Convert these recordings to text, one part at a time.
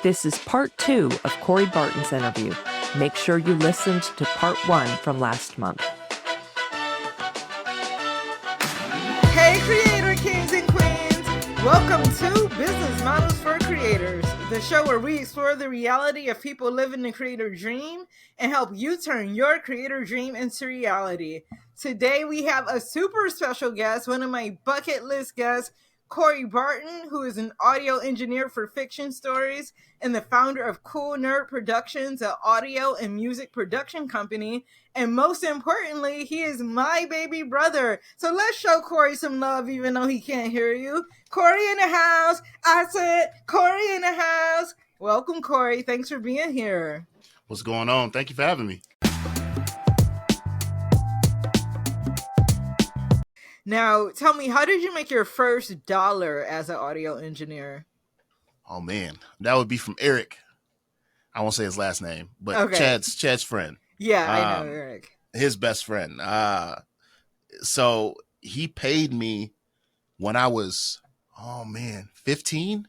This is part 2 of Cory Barton's interview. Make sure you listened to part 1 from last month. Hey creator kings and queens, welcome to Business Models for Creators, the show where we explore the reality of people living the creator dream and help you turn your creator dream into reality. Today we have a super special guest, one of my bucket list guests, Cory Barton, who is an audio engineer for fiction stories and the founder of Cool Nerd Productions, an audio and music production company. And most importantly, he is my baby brother. So let's show Cory some love, even though he can't hear you. Cory in the house. I said, Cory in the house. Welcome, Cory. Thanks for being here. What's going on? Thank you for having me. Now, tell me, how did you make your first dollar as an audio engineer? Oh man, that would be from Eric. I won't say his last name, but okay. Chad's friend. Yeah, I know Eric. His best friend. So he paid me when I was 15.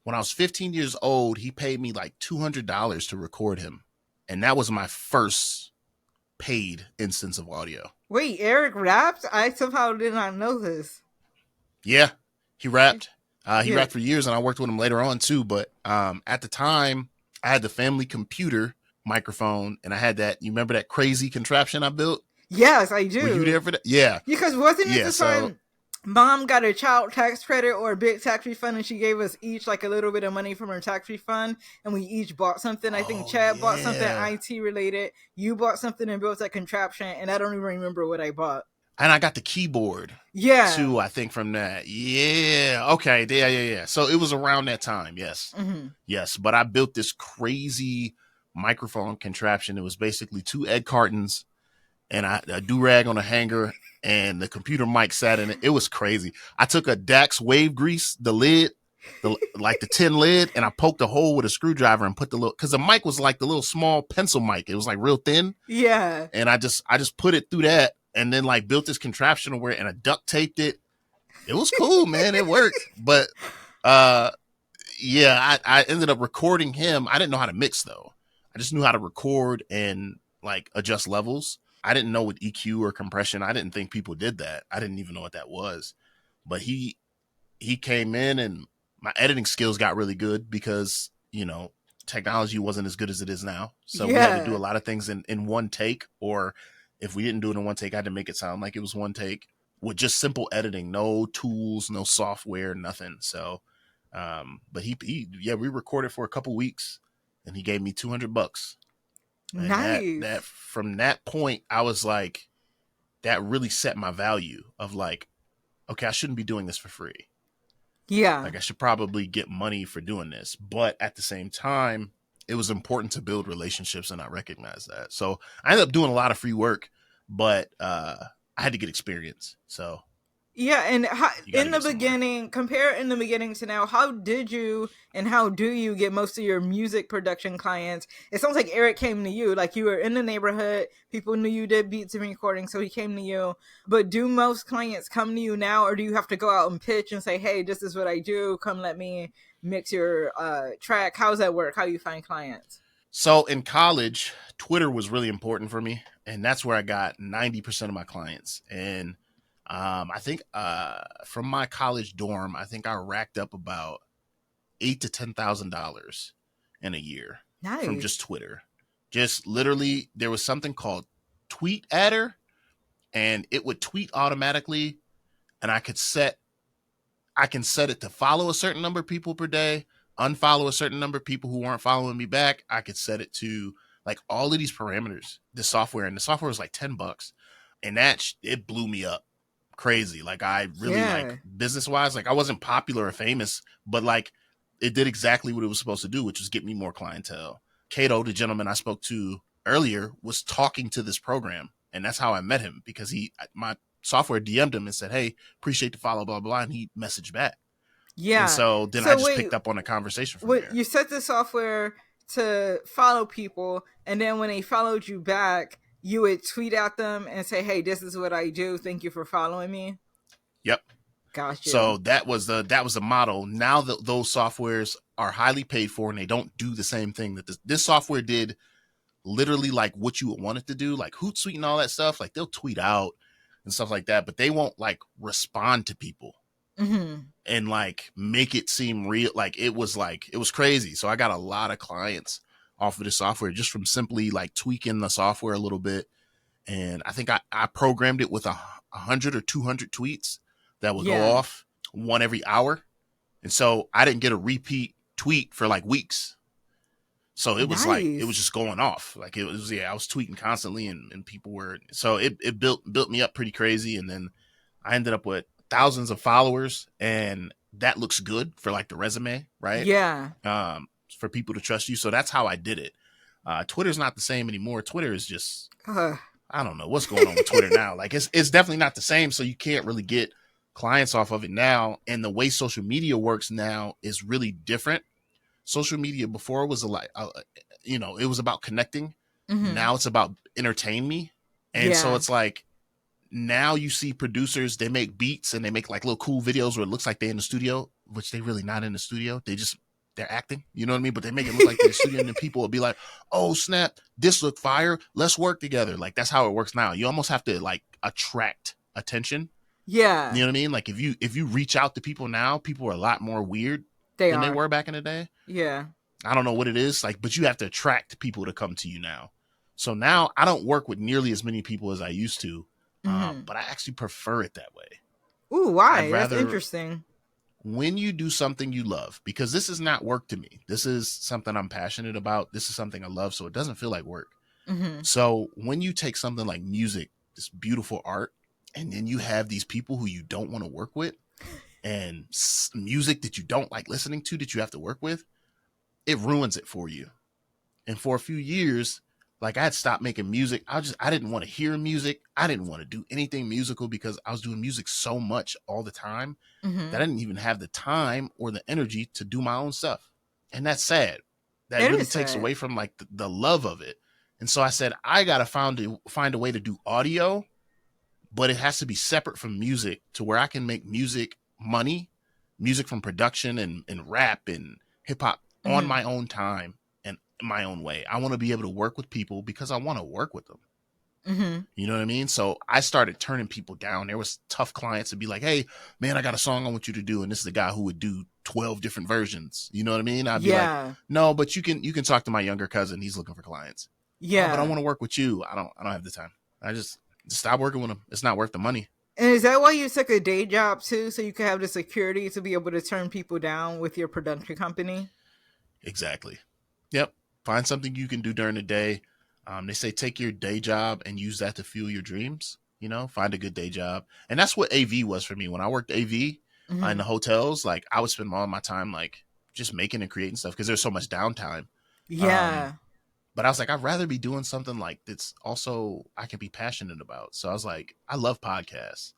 When I was 15 years old, he paid me like $200 to record him, and that was my first paid instance of audio. Wait, Eric rapped? I somehow did not know this. Yeah, he rapped. He rapped for years, and I worked with him later on too. But at the time, I had the family computer microphone, and I had that. You remember that crazy contraption I built? Yes, I do. Were you there for that? Yeah. Because wasn't it the time Mom got a child tax credit or a big tax refund, and she gave us each like a little bit of money from her tax refund, and we each bought something. I think Chad bought something IT related. You bought something and built a contraption, and I don't even remember what I bought. And I got the keyboard, too, I think, from that. Yeah. Okay. Yeah. So it was around that time. Yes. Mm-hmm. Yes. But I built this crazy microphone contraption. It was basically 2 egg cartons and a do-rag on a hanger, and the computer mic sat in it. It was crazy. I took a Dax wave grease, the lid, the tin lid, and I poked a hole with a screwdriver and put the little, because the mic was like the little small pencil mic. It was like real thin. Yeah. And I just put it through that. And then like built this contraption where, and I duct taped it. It was cool, man. It worked. But I ended up recording him. I didn't know how to mix though. I just knew how to record and like adjust levels. I didn't know what EQ or compression. I didn't think people did that. I didn't even know what that was. But he came in, and my editing skills got really good because, you know, technology wasn't as good as it is now. So we had to do a lot of things in one take, or if we didn't do it in one take, I had to make it sound like it was one take with just simple editing, no tools, no software, nothing. So, but we recorded for a couple weeks, and he gave me $200. And nice. That from that point, I was like, that really set my value of like, okay, I shouldn't be doing this for free. Yeah. Like I should probably get money for doing this. But at the same time, it was important to build relationships, and I recognize that. So I ended up doing a lot of free work, but I had to get experience. So yeah, and in the beginning to now, how did you and how do you get most of your music production clients? It sounds like Eric came to you, like you were in the neighborhood, people knew you did beats and recording, so he came to you. But do most clients come to you now, or do you have to go out and pitch and say, hey, this is what I do, come let me mix your track? How's that work? How do you find clients? So in college, Twitter was really important for me, and that's where I got 90% of my clients. And I think from my college dorm, I think I racked up about $8,000 to $10,000 in a year. Nice. From just Twitter. Just literally, there was something called Tweet Adder, and it would tweet automatically, and I can set it to follow a certain number of people per day, unfollow a certain number of people who weren't following me back. I could set it to like all of these parameters, the software was like $10, and it blew me up. Crazy. Like I really like business wise, like I wasn't popular or famous, but like it did exactly what it was supposed to do, which was get me more clientele. Cato, the gentleman I spoke to earlier, was talking to this program, and that's how I met him, because my software DM'd him and said, hey, appreciate the follow, blah, blah, and he messaged back. Yeah. And so then I just picked up on the conversation from there. You set the software to follow people, and then when they followed you back, you would tweet at them and say, hey, this is what I do. Thank you for following me. Yep. Gotcha. So that was the model. Now that those softwares are highly paid for and they don't do the same thing that this software did, literally like what you would want it to do, like Hootsuite and all that stuff. Like they'll tweet out and stuff like that, but they won't like respond to people and like make it seem real. Like it was crazy. So I got a lot of clients off of the software just from simply like tweaking the software a little bit. And I think I programmed it with 100 or 200 tweets that would go Yeah. off one every hour. And so I didn't get a repeat tweet for like weeks. So it was like, it was Nice. just going off. Like it was, I was tweeting constantly and people were, so it built me up pretty crazy. And then I ended up with thousands of followers, and that looks good for like the resume, right? Yeah. For people to trust you. So that's how I did it. Twitter's not the same anymore. Twitter is just, I don't know what's going on with Twitter now. Like it's definitely not the same. So you can't really get clients off of it now. And the way social media works now is really different. Social media before was it was about connecting. Now it's about entertain me. And so it's like, now you see producers, they make beats and they make like little cool videos where it looks like they're in the studio, which they really not in the studio. They're acting, you know what I mean? But they make it look like they're in the studio, and then people will be like, oh snap, this look fire. Let's work together. Like that's how it works now. You almost have to like attract attention. Yeah. You know what I mean? Like if you reach out to people now, people are a lot more weird than they were back in the day. Yeah. I don't know what it is, like, but you have to attract people to come to you now. So now I don't work with nearly as many people as I used to, but I actually prefer it that way. Ooh, why? I'd rather, that's interesting. When you do something you love, because this is not work to me. This is something I'm passionate about. This is something I love, so it doesn't feel like work. So when you take something like music, this beautiful art, and then you have these people who you don't want to work with, and music that you don't like listening to that you have to work with, it ruins it for you. And for a few years, like I had stopped making music. I didn't want to hear music. I didn't want to do anything musical because I was doing music so much all the time that I didn't even have the time or the energy to do my own stuff. And that's sad. That really takes away from like the love of it. And so I said, I got to find a way to do audio, but it has to be separate from music to where I can make music money, music from production and rap and hip hop on my own time and my own way. I want to be able to work with people because I want to work with them. You know what I mean? So I started turning people down. There was tough clients to be like, hey man, I got a song I want you to do. And this is the guy who would do 12 different versions. You know what I mean? I'd be like, no, but you can talk to my younger cousin. He's looking for clients. Yeah. Oh, but I want to work with you. I don't have the time. I just stop working with him. It's not worth the money. And is that why you took a day job too? So you could have the security to be able to turn people down with your production company? Exactly. Yep. Find something you can do during the day. They say take your day job and use that to fuel your dreams. You know, find a good day job. And that's what AV was for me. When I worked AV in the hotels, like I would spend all my time like just making and creating stuff because there's so much downtime. Yeah. But I was like, I'd rather be doing something like that's also I can be passionate about. So I was like, I love podcasts.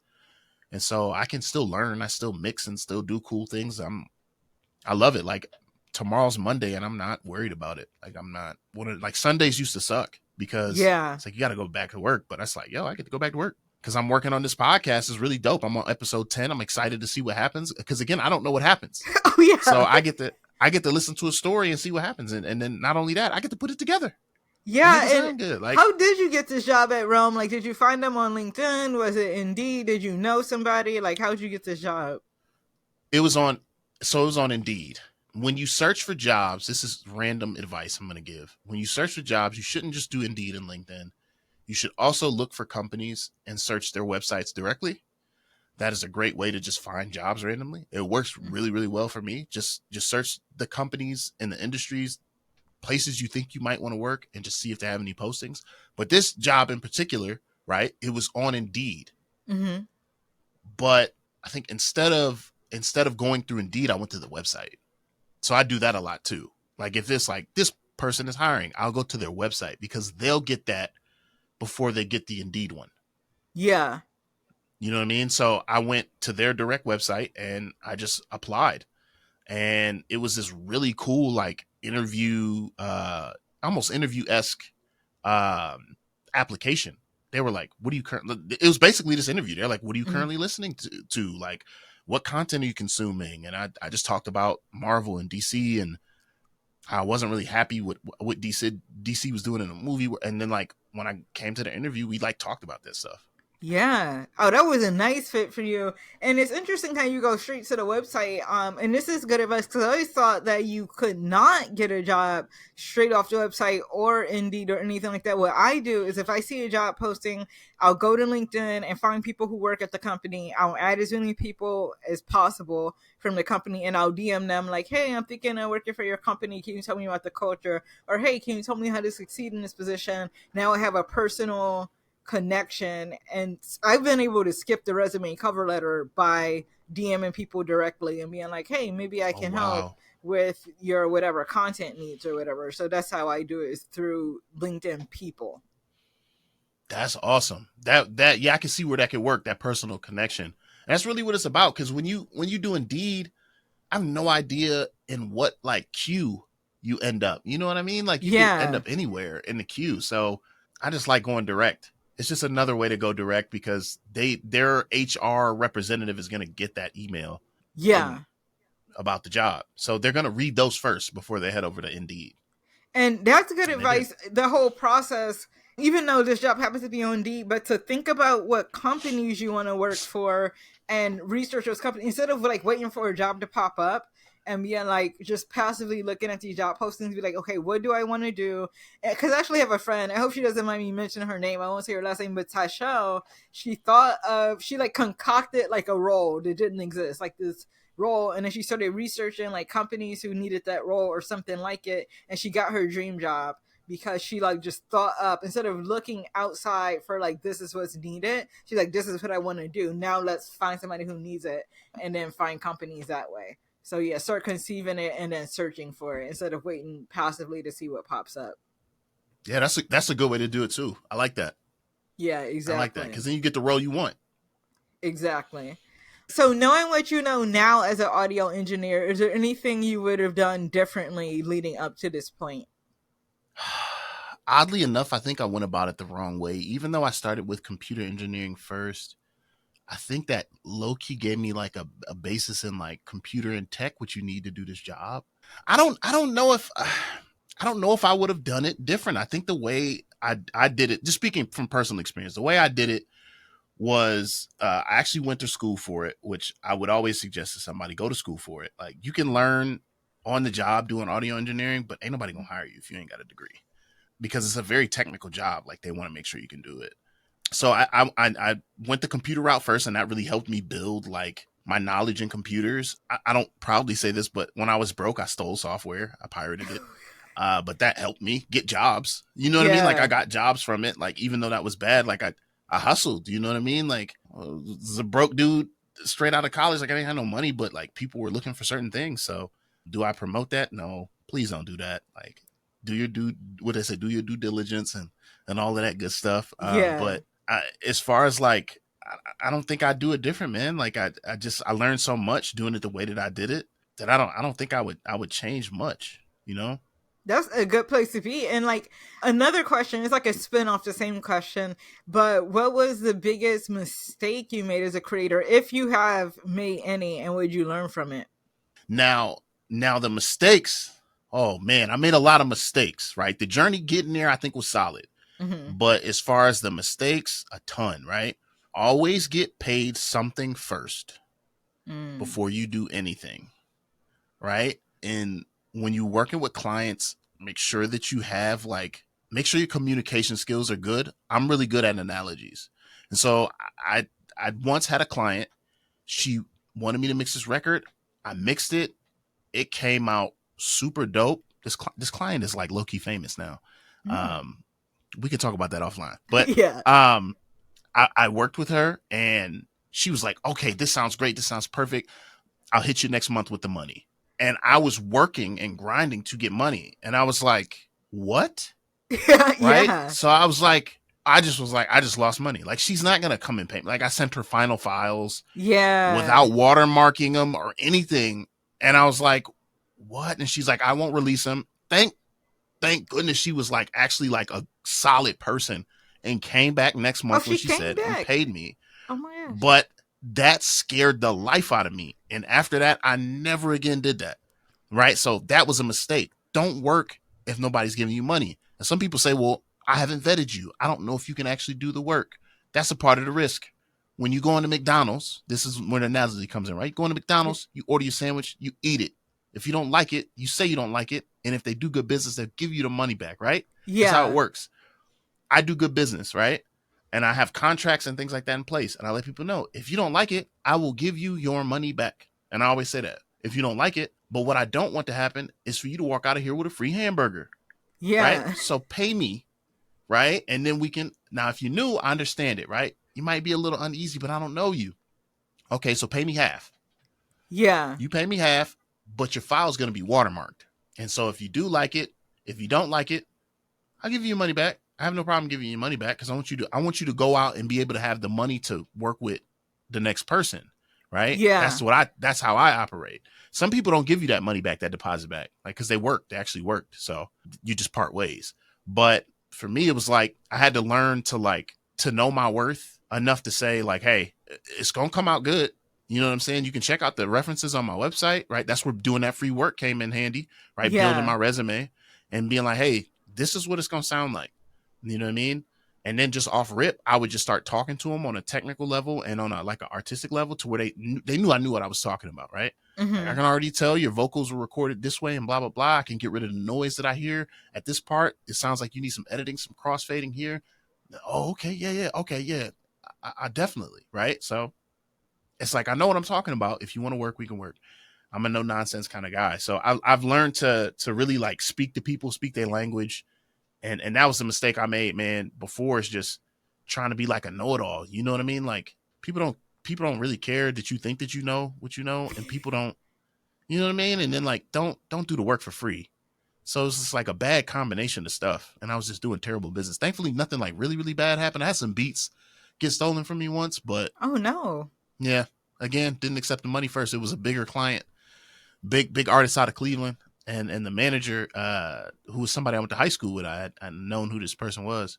And so I can still learn. I still mix and still do cool things. I love it. Like tomorrow's Monday and I'm not worried about it. Like I'm not like Sundays used to suck because it's like you got to go back to work. But that's like, yo, I get to go back to work because I'm working on this podcast. It's really dope. I'm on episode 10. I'm excited to see what happens because again, I don't know what happens. Oh yeah. So I get to listen to a story and see what happens. And then not only that, I get to put it together. Yeah. And good. Like, how did you get this job at Rome? Like, did you find them on LinkedIn? Was it Indeed? Did you know somebody? Like, how did you get this job? It was on Indeed. When you search for jobs, this is random advice I'm going to give. When you search for jobs, you shouldn't just do Indeed and LinkedIn. You should also look for companies and search their websites directly. That is a great way to just find jobs randomly. It works really, really well for me. Just search the companies and the industries, places you think you might want to work, and just see if they have any postings. But this job in particular, right, it was on Indeed. But I think instead of going through Indeed, I went to the website. So I do that a lot too. Like if it's like this person is hiring, I'll go to their website because they'll get that before they get the Indeed one. Yeah. You know what I mean? So I went to their direct website and I just applied. And it was this really cool, like interview, almost interview-esque application. They were like, what do you currently, it was basically this interview. They're like, what are you currently listening to? Like, what content are you consuming? And I just talked about Marvel and DC and how I wasn't really happy with what DC was doing in the movie. And then like when I came to the interview, we like talked about this stuff. Yeah. Oh, that was a nice fit for you. And it's interesting how you go straight to the website. And this is good advice because I always thought that you could not get a job straight off the website or Indeed or anything like that. What I do is if I see a job posting, I'll go to LinkedIn and find people who work at the company. I'll add as many people as possible from the company and I'll DM them like, hey, I'm thinking of working for your company. Can you tell me about the culture? Or hey, can you tell me how to succeed in this position? Now I have a personal connection, and I've been able to skip the resume cover letter by DMing people directly and being like, hey, maybe I Oh, can help wow. with your whatever content needs or whatever. So that's how I do it, is through LinkedIn people. That's awesome. Yeah, I can see where that could work, that personal connection. That's really what it's about. Cause when you do Indeed, I have no idea in what like queue you end up. You know what I mean? Like you could end Yeah. up anywhere in the queue. So I just like going direct. It's just another way to go direct because their HR representative is gonna get that email Yeah. in about the job. So they're gonna read those first before they head over to Indeed. And that's good And they did. advice. The whole process, even though this job happens to be on Indeed, but to think about what companies you want to work for and research those companies instead of like waiting for a job to pop up and being like just passively looking at these job postings, be like, okay, what do I want to do? Because I actually have a friend. I hope she doesn't mind me mentioning her name. I won't say her last name, but Tashelle. She like concocted like a role that didn't exist, like this role, and then she started researching like companies who needed that role or something like it, and she got her dream job because she like just thought up instead of looking outside for like this is what's needed. She's like, this is what I want to do. Now let's find somebody who needs it and then find companies that way. So yeah, start conceiving it and then searching for it instead of waiting passively to see what pops up. Yeah, that's a good way to do it too. I like that. Yeah, I like that exactly. because then you get the role you want. Exactly. So, knowing what you know now as an audio engineer, is there anything you would have done differently leading up to this point? Oddly enough, I think I went about it the wrong way. Even though I started with computer engineering first, I think that low key gave me like a basis in like computer and tech, which you need to do this job. I don't know if I don't know if I would have done it different. I think the way I did it, just speaking from personal experience, the way I did it was I actually went to school for it, which I would always suggest to somebody go to school for it. Like you can learn on the job doing audio engineering, but ain't nobody gonna hire you if you ain't got a degree because it's a very technical job. Like they want to make sure you can do it. So I went the computer route first, and that really helped me build like my knowledge in computers. I don't proudly say this, but when I was broke, I stole software, I pirated it. But that helped me get jobs. You know what I mean? Like I Yeah. got jobs from it. Like even though that was bad, like I hustled. You know what I mean? Like this is a broke dude straight out of college. Like I didn't have no money, but like people were looking for certain things. So do I promote that? No, please don't do that. Like do your due what they say, do your due diligence and all of that good stuff. Yeah. But as far as like I don't think I'd do it different, man. Like I learned so much doing it the way that I did it that I don't think I would change much, you know? That's a good place to be. And like another question, it's like a spin off the same question, but what was the biggest mistake you made as a creator, if you have made any, and what did you learn from it? Now the mistakes, oh man, I made a lot of mistakes, right? The journey getting there I think was solid. Mm-hmm. But as far as the mistakes, a ton, right? Always get paid something first Mm. before you do anything, right? And when you're working with clients, make sure that you have like, make sure your communication skills are good. I'm really good at analogies. And so I once had a client, she wanted me to mix this record. I mixed it. It came out super dope. This client is like low key famous now. Mm. Um, we can talk about that offline. But Yeah. um, I worked with her and she was like, okay, this sounds great. This sounds perfect. I'll hit you next month with the money. And I was working and grinding to get money. And I was like, what? Right? Yeah. So I was like, I just was like, I just lost money. Like, she's not going to come and pay me. Like, I sent her final files Yeah. without watermarking them or anything. And I was like, what? And she's like, I won't release them. Thank goodness she was like actually like a solid person and came back next Oh, month when she she came said and back. paid me. Oh my gosh. But that scared the life out of me. And after that, I never again did that. Right. So that was a mistake. Don't work if nobody's giving you money. And some people say, well, I haven't vetted you. I don't know if you can actually do the work. That's a part of the risk. When you go into McDonald's, this is where the analogy comes in, right? You go into McDonald's, you order your sandwich, you eat it. If you don't like it, you say you don't like it. And if they do good business, they'll give you the money back, right? That's how it Yeah. works. I do good business, right? And I have contracts and things like that in place. And I let people know, if you don't like it, I will give you your money back. And I always say that if you don't like it. But what I don't want to happen is for you to walk out of here with a free hamburger, right? Yeah. So pay me, right? And then we can, now if you're new, I understand it, right? You might be a little uneasy, but I don't know you. Okay, so pay me half. Yeah. You pay me half, but your file's going to be watermarked. And so if you do like it, if you don't like it, I'll give you your money back. I have no problem giving you your money back because I want you to go out and be able to have the money to work with the next person, right? Yeah. That's how I operate. Some people don't give you that money back, that deposit back, like because they actually worked. So you just part ways. But for me, it was like I had to learn to know my worth enough to say like, hey, it's gonna come out good. You know what I'm saying? You can check out the references on my website, right? That's where doing that free work came in handy, right? Building Yeah. my resume and being like, hey, this is what it's gonna sound like. You know what I mean? And then just off rip, I would just start talking to them on a technical level and on an artistic level to where they knew I knew what I was talking about, right? Like I Mm-hmm. can already tell your vocals were recorded this way and blah, blah, blah. I can get rid of the noise that I hear at this part. It sounds like you need some editing, some crossfading here. Oh, okay. Yeah, yeah. Okay, yeah. I definitely, right? So it's like I know what I'm talking about. If you want to work, we can work. I'm a no nonsense kind of guy. So I've learned to really like speak to people, speak their language. And that was the mistake I made, man. Before is just trying to be like a know-it-all. You know what I mean? Like people don't really care that you think that you know what you know, and people don't, you know what I mean? And then like don't do the work for free. So it's just like a bad combination of stuff. And I was just doing terrible business. Thankfully, nothing like really, really bad happened. I had some beats get stolen from me once, but Oh no. yeah, again, didn't accept the money first. It was a bigger client, big artist out of Cleveland. And the manager, who was somebody I went to high school with, I had known who this person was.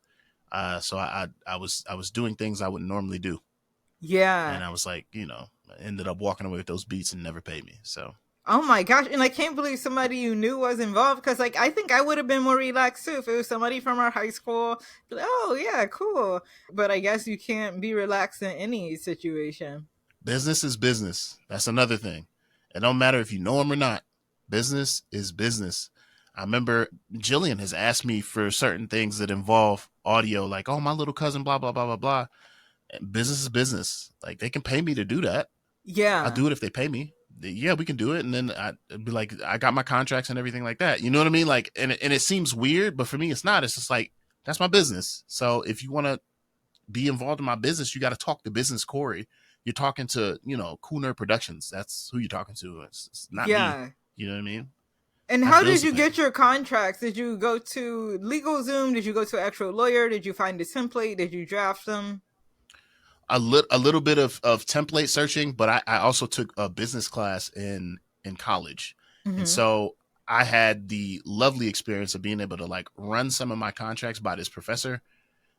So I was doing things I wouldn't normally do. Yeah. And I was like, I ended up walking away with those beats and never paid me. So Oh my gosh. And I can't believe somebody you knew was involved because, like, I think I would have been more relaxed too if it was somebody from our high school. Like, oh, yeah, cool. But I guess you can't be relaxed in any situation. business is business. That's another thing. It don't matter if you know him or not. Business is business. I remember Jillian has asked me for certain things that involve audio, like, oh, my little cousin, blah, blah, blah, blah, blah. And business is business. Like, they can pay me to do that. I'll Yeah. do it if they pay me. Yeah, we can do it. And then I'd be like, I got my contracts and everything like that. You know what I mean? Like, and it seems weird, but for me, it's not. It's just like, that's my business. So if you want to be involved in my business, you got to talk to business Cory. You're talking to, Cool Nerd Productions. That's who you're talking to. It's not me. Yeah. You know what I mean? And I have how did bills to you pay. get your contracts? Did you go to LegalZoom? Did you go to an actual lawyer? Did you find a template? Did you draft them? A little bit of template searching, but I also took a business class in college. And Mm-hmm. so I had the lovely experience of being able to like run some of my contracts by this professor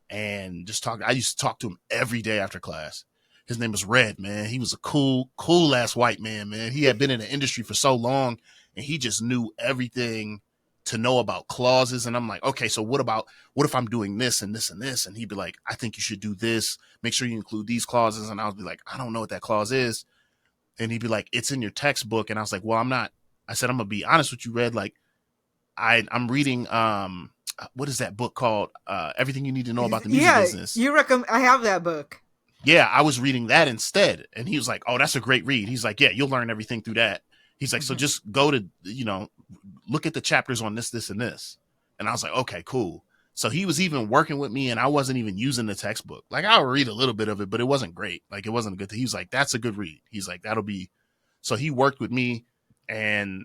and just talk. I used to talk to him every day after class. His name was Red, man. He was a cool ass white man, man. He had been in the industry for so long and he just knew everything to know about clauses. And I'm like, okay, so what if I'm doing this and this and this? And he'd be like, I think you should do this. Make sure you include these clauses. And I would be like, I don't know what that clause is. And he'd be like, it's in your textbook. And I was like, well, I'm not. I said, I'm gonna be honest with you, Red. Like, I'm reading what is that book called? Everything You Need to Know About the Music Yeah, Business. you recommend? I have that book. Yeah, I was reading that instead. And he was like, oh, that's a great read. He's like, yeah, you'll learn everything through that. He's like, so Mm-hmm. just go to, look at the chapters on this, and this. And I was like, okay, cool. So he was even working with me and I wasn't even using the textbook. Like I would read a little bit of it, but it wasn't great. Like it wasn't a good thing. He was like, that's a good read. He's like, that'll be. So he worked with me and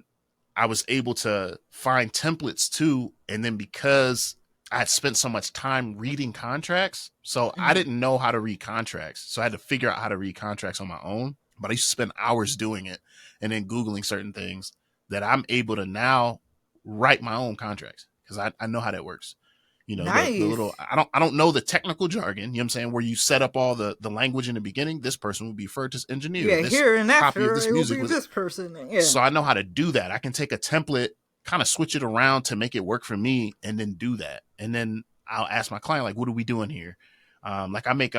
I was able to find templates too. And then because I had spent so much time reading contracts, so I Mm-hmm. didn't know how to read contracts. So I had to figure out how to read contracts on my own. But I used to spend hours doing it and then Googling certain things that I'm able to now write my own contracts because I know how that works. You know, the little, Nice. I don't know the technical jargon, you know what I'm saying, where you set up all the language in the beginning. This person will be referred as engineer. Yeah, This here and copy of after this it will music be was, this person. Yeah. so I know how to do that. I can take a template, kind of switch it around to make it work for me, and then do that. And then I'll ask my client, like, what are we doing here? Like I make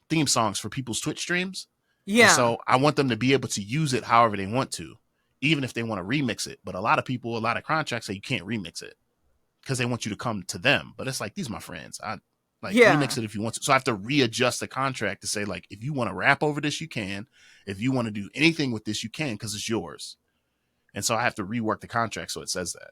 theme songs for people's Twitch streams. And Yeah. so I want them to be able to use it however they want to, even if they want to remix it. But a lot of people, a lot of contracts say you can't remix it because they want you to come to them. But it's like, these are my friends. I like Yeah. remix it if you want to. So I have to readjust the contract to say, like, if you want to rap over this, you can. If you want to do anything with this, you can, because it's yours. And so I have to rework the contract so it says that.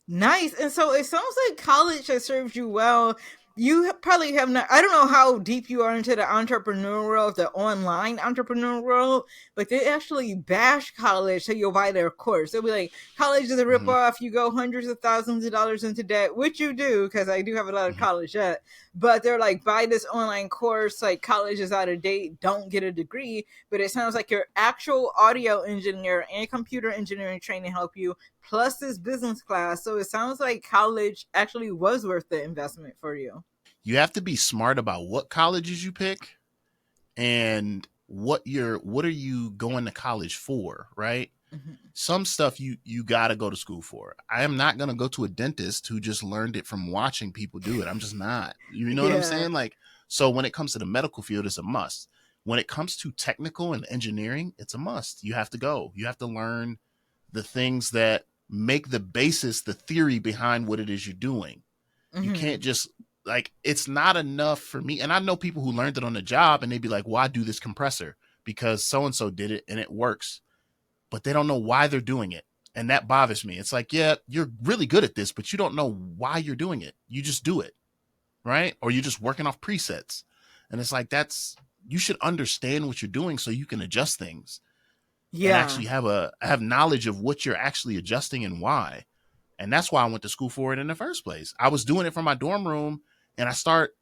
Nice. And so it sounds like college has served you well. You probably have not, I don't know how deep you are into the entrepreneur world, the online entrepreneur world, but they actually bash college so you'll buy their course. They'll be like, college is a Mm-hmm. ripoff. You go hundreds of thousands of dollars into debt, which you do, because I do have a lot of Mm-hmm. college debt. But they're like, buy this online course. Like, college is out of date. Don't get a degree. But it sounds like your actual audio engineer and computer engineering training help you, plus this business class. So it sounds like college actually was worth the investment for you. You have to be smart about what colleges you pick and what are you going to college for, right? Mm-hmm. Some stuff you got to go to school for. I am not going to go to a dentist who just learned it from watching people do it. I'm just not. You know what I'm saying? Like, so when it comes to the medical field, it's a must. When it comes to technical and engineering, it's a must. You have to go. You have to learn the things that make the basis, the theory behind what it is you're doing. Mm-hmm. You can't just, like, it's not enough for me. And I know people who learned it on the job and they'd be like, well, I do this compressor because so-and-so did it and it works, but they don't know why they're doing it. And that bothers me. It's like, yeah, you're really good at this, but you don't know why you're doing it. You just do it. Right. Or you're just working off presets. And it's like, you should understand what you're doing so you can adjust things. And actually have knowledge of what you're actually adjusting and why. And that's why I went to school for it in the first place. I was doing it from my dorm room, and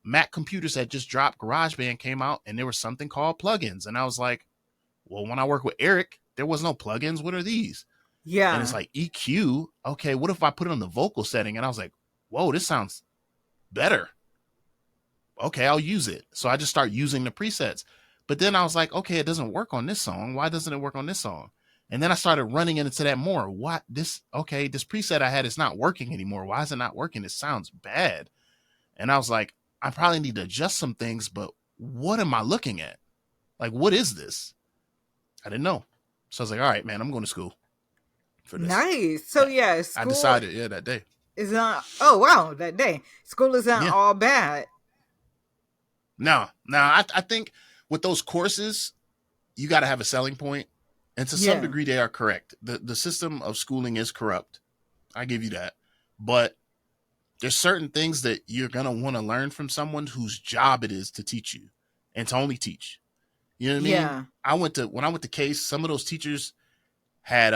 Mac computers had just dropped, GarageBand came out, and there was something called plugins. And I was like, well, when I work with Eric, there was no plugins. What are these? Yeah. And it's like EQ. Okay, what if I put it on the vocal setting? And I was like, whoa, this sounds better. Okay, I'll use it. So I just start using the presets. But then I was like, okay, it doesn't work on this song. Why doesn't it work on this song? And then I started running into that more. This preset I had is not working anymore. Why is it not working? It sounds bad. And I was like, I probably need to adjust some things, but what am I looking at? Like, what is this? I didn't know. So I was like, all right, man, I'm going to school for this. Nice. So yeah, school I decided, that day. is not, oh wow, that day. School is not all bad. No, I think with those courses, you got to have a selling point. And to some degree, they are correct. The system of schooling is corrupt. I give you that. But there's certain things that you're going to want to learn from someone whose job it is to teach you and to only teach. You know what I mean? Yeah. When I went to Case, some of those teachers had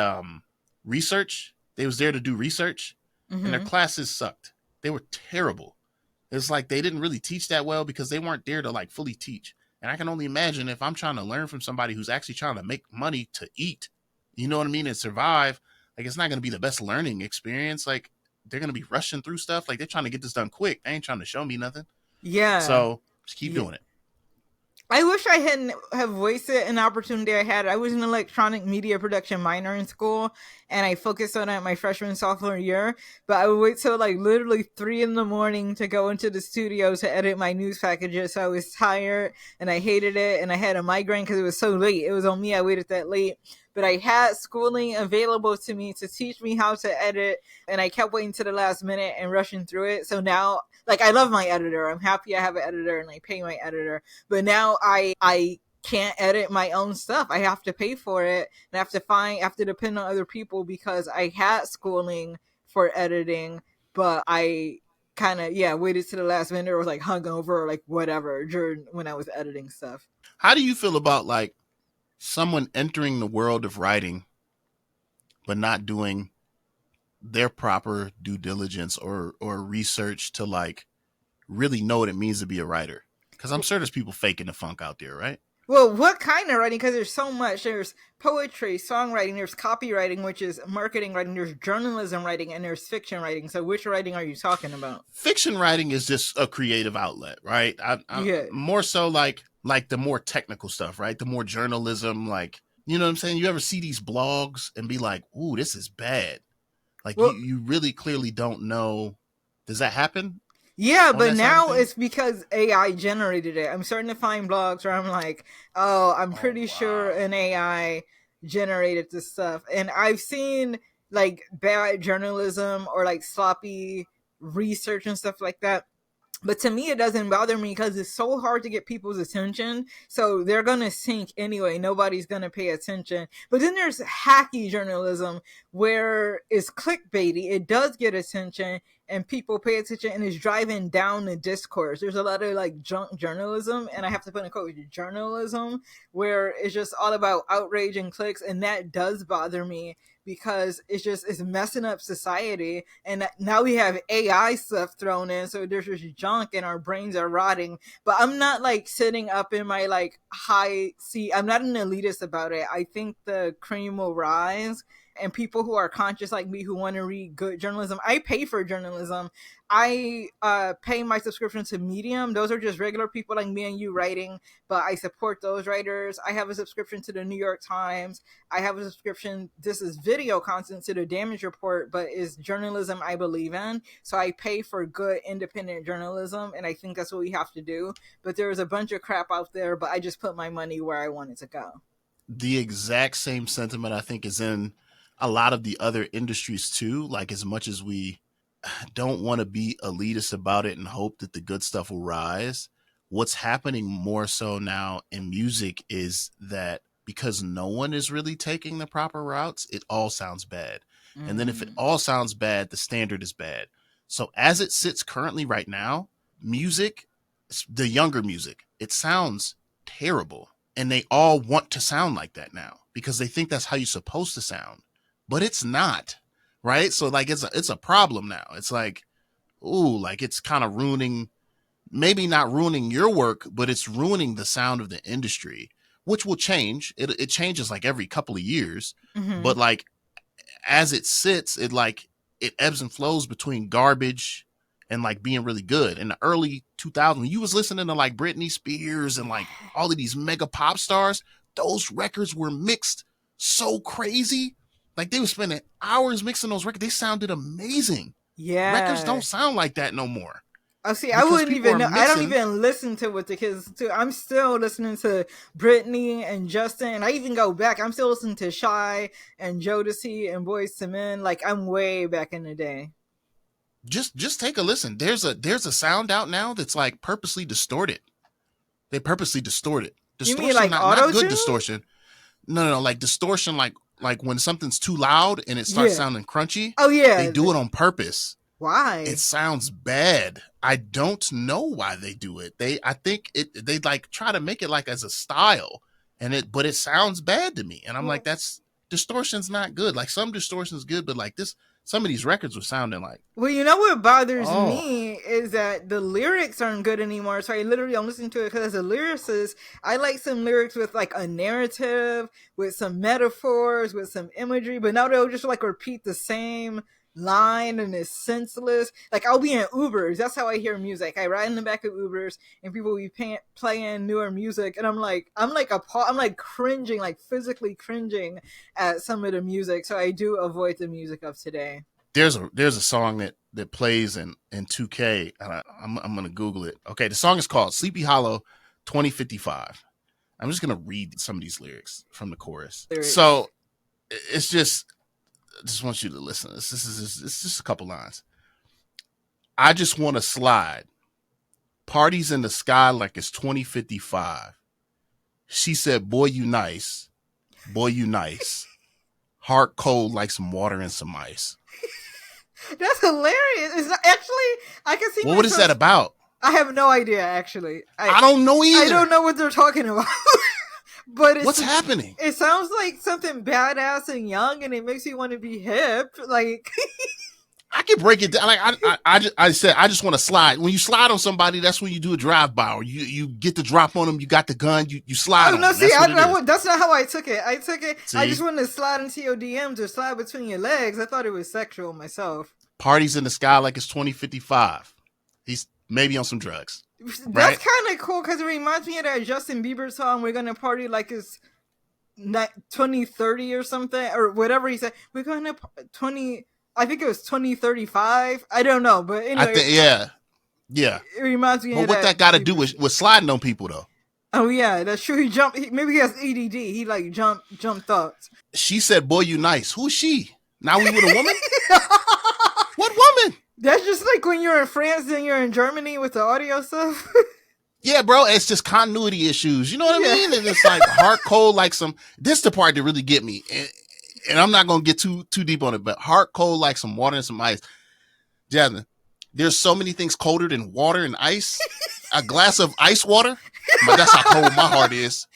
research. They was there to do research, and their classes sucked. They were terrible. It's like they didn't really teach that well because they weren't there to like fully teach. And I can only imagine if I'm trying to learn from somebody who's actually trying to make money to eat, you know what I mean, and survive, like it's not going to be the best learning experience. Like they're going to be rushing through stuff. Like they're trying to get this done quick. They ain't trying to show me nothing. Yeah. So just keep doing it. I wish I hadn't have wasted an opportunity I had. I was an electronic media production minor in school, and I focused on it my freshman, sophomore year. But I would wait till like literally 3 a.m. to go into the studio to edit my news packages. So I was tired, and I hated it, and I had a migraine because it was so late. It was on me. I waited that late. But I had schooling available to me to teach me how to edit, and I kept waiting to the last minute and rushing through it. So now, like, I love my editor. I'm happy I have an editor, and I pay my editor. But now I can't edit my own stuff. I have to pay for it, and I have to depend on other people because I had schooling for editing, but I kind of waited to the last minute or was like hungover or like whatever when I was editing stuff. How do you feel about like someone entering the world of writing but not doing their proper due diligence or research to like really know what it means to be a writer? Because I'm sure there's people faking the funk out there, right? Well, what kind of writing? Because there's so much. There's poetry, songwriting, there's copywriting, which is marketing writing, there's journalism writing, and there's fiction writing. So which writing are you talking about? Fiction writing is just a creative outlet, right? I Yeah. more so like the more technical stuff, right? The more journalism, like, you know what I'm saying? You ever see these blogs and be like, "Ooh, this is bad." Like Well, you really clearly don't know. Does that happen yeah, on but that side of now things? it's because AI generated it. I'm starting to find blogs where I'm like, oh, I'm Oh pretty sure wow. an AI generated this stuff. And I've seen like bad journalism or like sloppy research and stuff like that. But to me, it doesn't bother me because it's so hard to get people's attention. So they're going to sink anyway. Nobody's going to pay attention. But then there's hacky journalism where it's clickbaity. It does get attention and people pay attention and it's driving down the discourse. There's a lot of like junk journalism, and I have to put in quotes journalism, where it's just all about outrage and clicks. And that does bother me because it's messing up society, and now we have AI stuff thrown in, so there's just junk and our brains are rotting. But I'm not like sitting up in my like high seat. I'm not an elitist about it. I think the cream will rise, and people who are conscious like me who want to read good journalism, I pay for journalism. I pay my subscription to Medium. Those are just regular people like me and you writing, but I support those writers. I have a subscription to the New York Times. I have a subscription. This is video content to the Damage Report, but is journalism I believe in. So I pay for good independent journalism, and I think that's what we have to do. But there's a bunch of crap out there, but I just put my money where I want it to go. The exact same sentiment I think is in a lot of the other industries too. Like as much as we don't want to be elitist about it and hope that the good stuff will rise, what's happening more so now in music is that because no one is really taking the proper routes, it all sounds bad. And then if it Mm. all sounds bad, the standard is bad. So as it sits currently right now, music, the younger music, it sounds terrible. And they all want to sound like that now because they think that's how you're supposed to sound. But it's not, right? So like it's a problem now. It's like, ooh, like it's kind of ruining, maybe not ruining your work, but it's ruining the sound of the industry, which will change. It changes like every couple of years, Mm-hmm. but like as it sits, it ebbs and flows between garbage and like being really good. In the early 2000s, you was listening to like Britney Spears and like all of these mega pop stars, those records were mixed so crazy. Like they were spending hours mixing those records. They sounded amazing. Records Yeah. don't sound like that no more Oh, see, I because wouldn't people even are know. I don't mixing. even listen to what the kids do. I'm still listening to Britney and Justin. And I even go back. I'm still listening to Shy and Jodeci and Boys to Men. Like I'm way back in the day. Just take a listen. There's a sound out now that's like purposely distorted. They purposely distort it. You mean Distortion, like not auto good tune? distortion. No, like distortion, like when something's too loud and it starts Yeah. sounding crunchy. Oh They yeah. do it on purpose. It Why? sounds bad. I don't know why they do it. I think they like try to make it like as a style, but it sounds bad to me. And I'm like, Well, that's distortion's not good. Like some distortion's good, but like this, some of these records were sounding like, well, you know what bothers oh, me is that the lyrics aren't good anymore. So I literally I'm listening to it because as a lyricist, I like some lyrics with like a narrative, with some metaphors, with some imagery. But now they'll just like repeat the same line and it's senseless. Like I'll be in Ubers. That's how I hear music. I ride in the back of Ubers and people will be playing newer music, and I'm like cringing, like physically cringing at some of the music. So I do avoid the music of today. there's a song that plays in 2K, and I'm gonna Google it. Okay, the song is called Sleepy Hollow 2055. I'm just gonna read some of these lyrics from the chorus. Lyrics. So it's just I just want you to listen. It's just a couple lines. I just want to slide. Parties in the sky like it's 2055. She said, "Boy, you nice. Boy, you nice. Heart cold like some water and some ice." That's hilarious. It's not, actually, I can see What is that myself. about? I have no idea. Actually, I don't know I either. don't know what they're talking about. But What's happening? it sounds like something badass and young, and it makes you want to be hip. Like I can break it down. Like I said, I just want to slide. When you slide on somebody, that's when you do a drive by, or you get the drop on them. You got the gun. You slide Oh on no! them. See, That's that's not how I took it. I took it. I just See, wanted to slide into your DMs or slide between your legs. I thought it was sexual myself. parties in the sky like it's 2055. He's maybe on some drugs, That's right? kind of cool because it reminds me of that Justin Bieber song. We're gonna party like it's 2030 or something or whatever he said. We're gonna 20. I think it was 2035. I don't know, but I anyway, think, yeah. it reminds me But of what that that got to do Bieber song. with sliding on people though? Oh yeah, that's true. He jumped. Maybe he has ADD. He like jumped thoughts. She said, "Boy, you nice." Who's she? Now we with a woman? What woman? That's just like when you're in France and you're in Germany with the audio stuff. Yeah, bro, it's just continuity issues. You know what I Yeah. mean? And it's like hard cold, like some. This the part that really get me, and I'm not gonna get too deep on it, but hard cold like some water and some ice. Jasmine, there's so many things colder than water and ice. A glass of ice water, but that's how cold my heart is.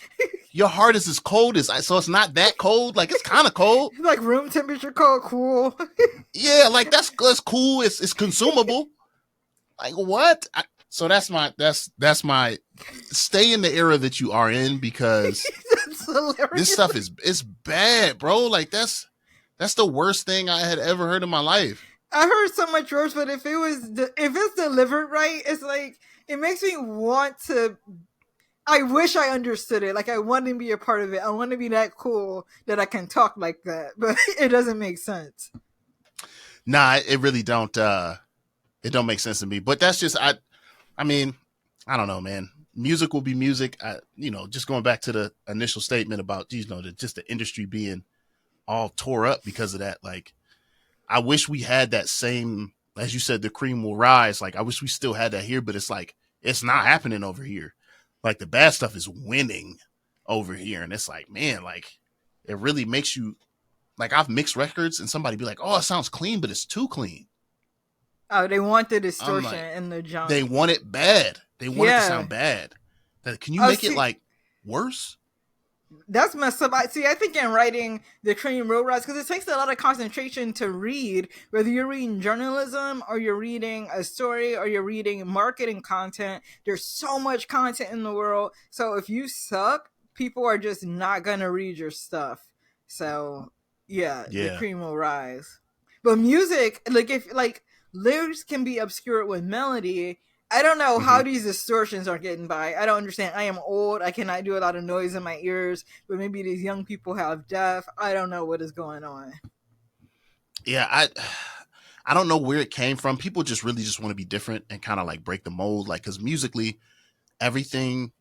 Your heart is as cold as ice, so it's not that cold. Like it's kind of cold. Like room temperature cool. Yeah, like that's cool. It's consumable. Like what? So that's my stay in the era that you are in, because That's hilarious. this stuff it's bad, bro. Like that's the worst thing I had ever heard in my life. I heard so much worse, but if it's delivered right, it's like it makes me want to. I wish I understood it. Like I want to be a part of it. I want to be that cool that I can talk like that, but it doesn't make sense. Nah, it really don't. It don't make sense to me. But that's just I mean, I don't know, man. Music will be music. Just going back to the initial statement about just the industry being all tore up because of that. Like, I wish we had that same, as you said, the cream will rise. Like, I wish we still had that here, but it's like it's not happening over here. Like the bad stuff is winning over here, and it's like, man, like it really makes you like I've mixed records, and somebody be like, "Oh, it sounds clean, but it's too clean." Oh, they want the distortion like, and the jump. They want it bad. They want it to sound bad. Can you make it like worse? That's messed up. I think in writing the cream will rise because it takes a lot of concentration to read, whether you're reading journalism or you're reading a story or you're reading marketing content. There's so much content in the world. So if you suck, people are just not going to read your stuff. So yeah, the cream will rise. But music, if lyrics can be obscured with melody. I don't know how these distortions are getting by. I don't understand. I am old. I cannot do a lot of noise in my ears, but maybe these young people have deaf. I don't know what is going on. Yeah, I don't know where it came from. People just really just want to be different and kind of like break the mold. Like, because musically, everything,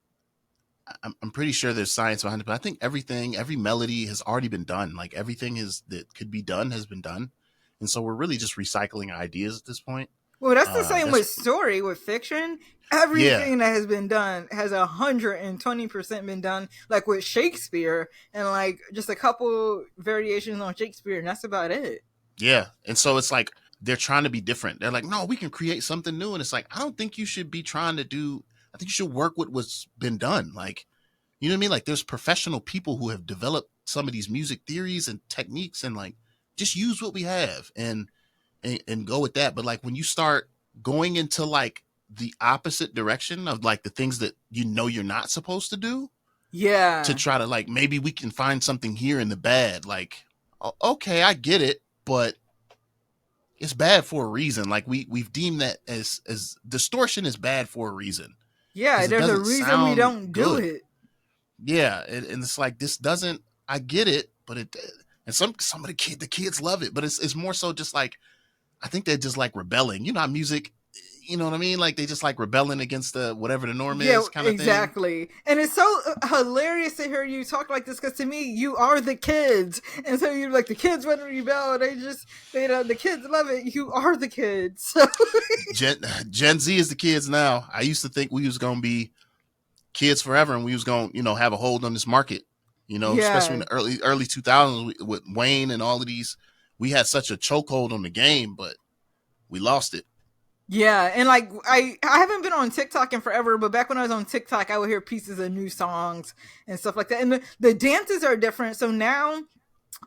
I'm pretty sure there's science behind it, but I think every melody has already been done. Like everything that could be done has been done. And so we're really just recycling ideas at this point. Well, that's the same with story, with fiction. Everything that has been done has 120% been done, like with Shakespeare, and like just a couple variations on Shakespeare, and that's about it. Yeah, and so it's like they're trying to be different. They're like, no, we can create something new, and it's like I don't think you should be trying to do. I think you should work with what's been done. Like, you know what I mean? Like, there's professional people who have developed some of these music theories and techniques, and like just use what we have and go with that. But like when you start going into like the opposite direction of like the things that you're not supposed to do, to try to like maybe we can find something here in the bad. Like, okay, I get it, but it's bad for a reason. Like we've deemed that as distortion is bad for a reason. Yeah, there's a reason we don't do it. Yeah, and it's like this doesn't. I get it, but it and some of the kids love it, but it's more so just like. I think they're just like rebelling. You know how music, you know what I mean? Like they just like rebelling against the whatever the norm is kind of thing. Exactly. And it's so hilarious to hear you talk like this because to me, you are the kids. And so you're like, the kids want to rebel. The kids love it. You are the kids. So. Gen Z is the kids now. I used to think we was going to be kids forever and we was going to, have a hold on this market, especially in the early 2000s with Wayne and all of these. We had such a chokehold on the game, but we lost it. Yeah, and like I haven't been on TikTok in forever, but back when I was on TikTok, I would hear pieces of new songs and stuff like that. And the dances are different. So now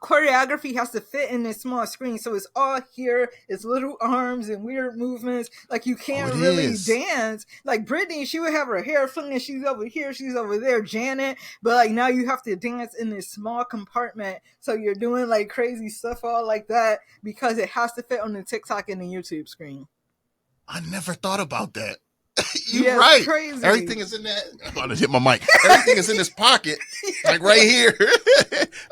choreography has to fit in this small screen, so it's all here. It's little arms and weird movements. Like you can't really dance. Like Britney, she would have her hair flinging. She's over here, she's over there. Janet, but like now you have to dance in this small compartment. So you're doing like crazy stuff all like that because it has to fit on the TikTok and the YouTube screen. I never thought about that. You're right. Crazy. Everything is in that. I'm about to hit my mic. Everything is in this pocket, like right here.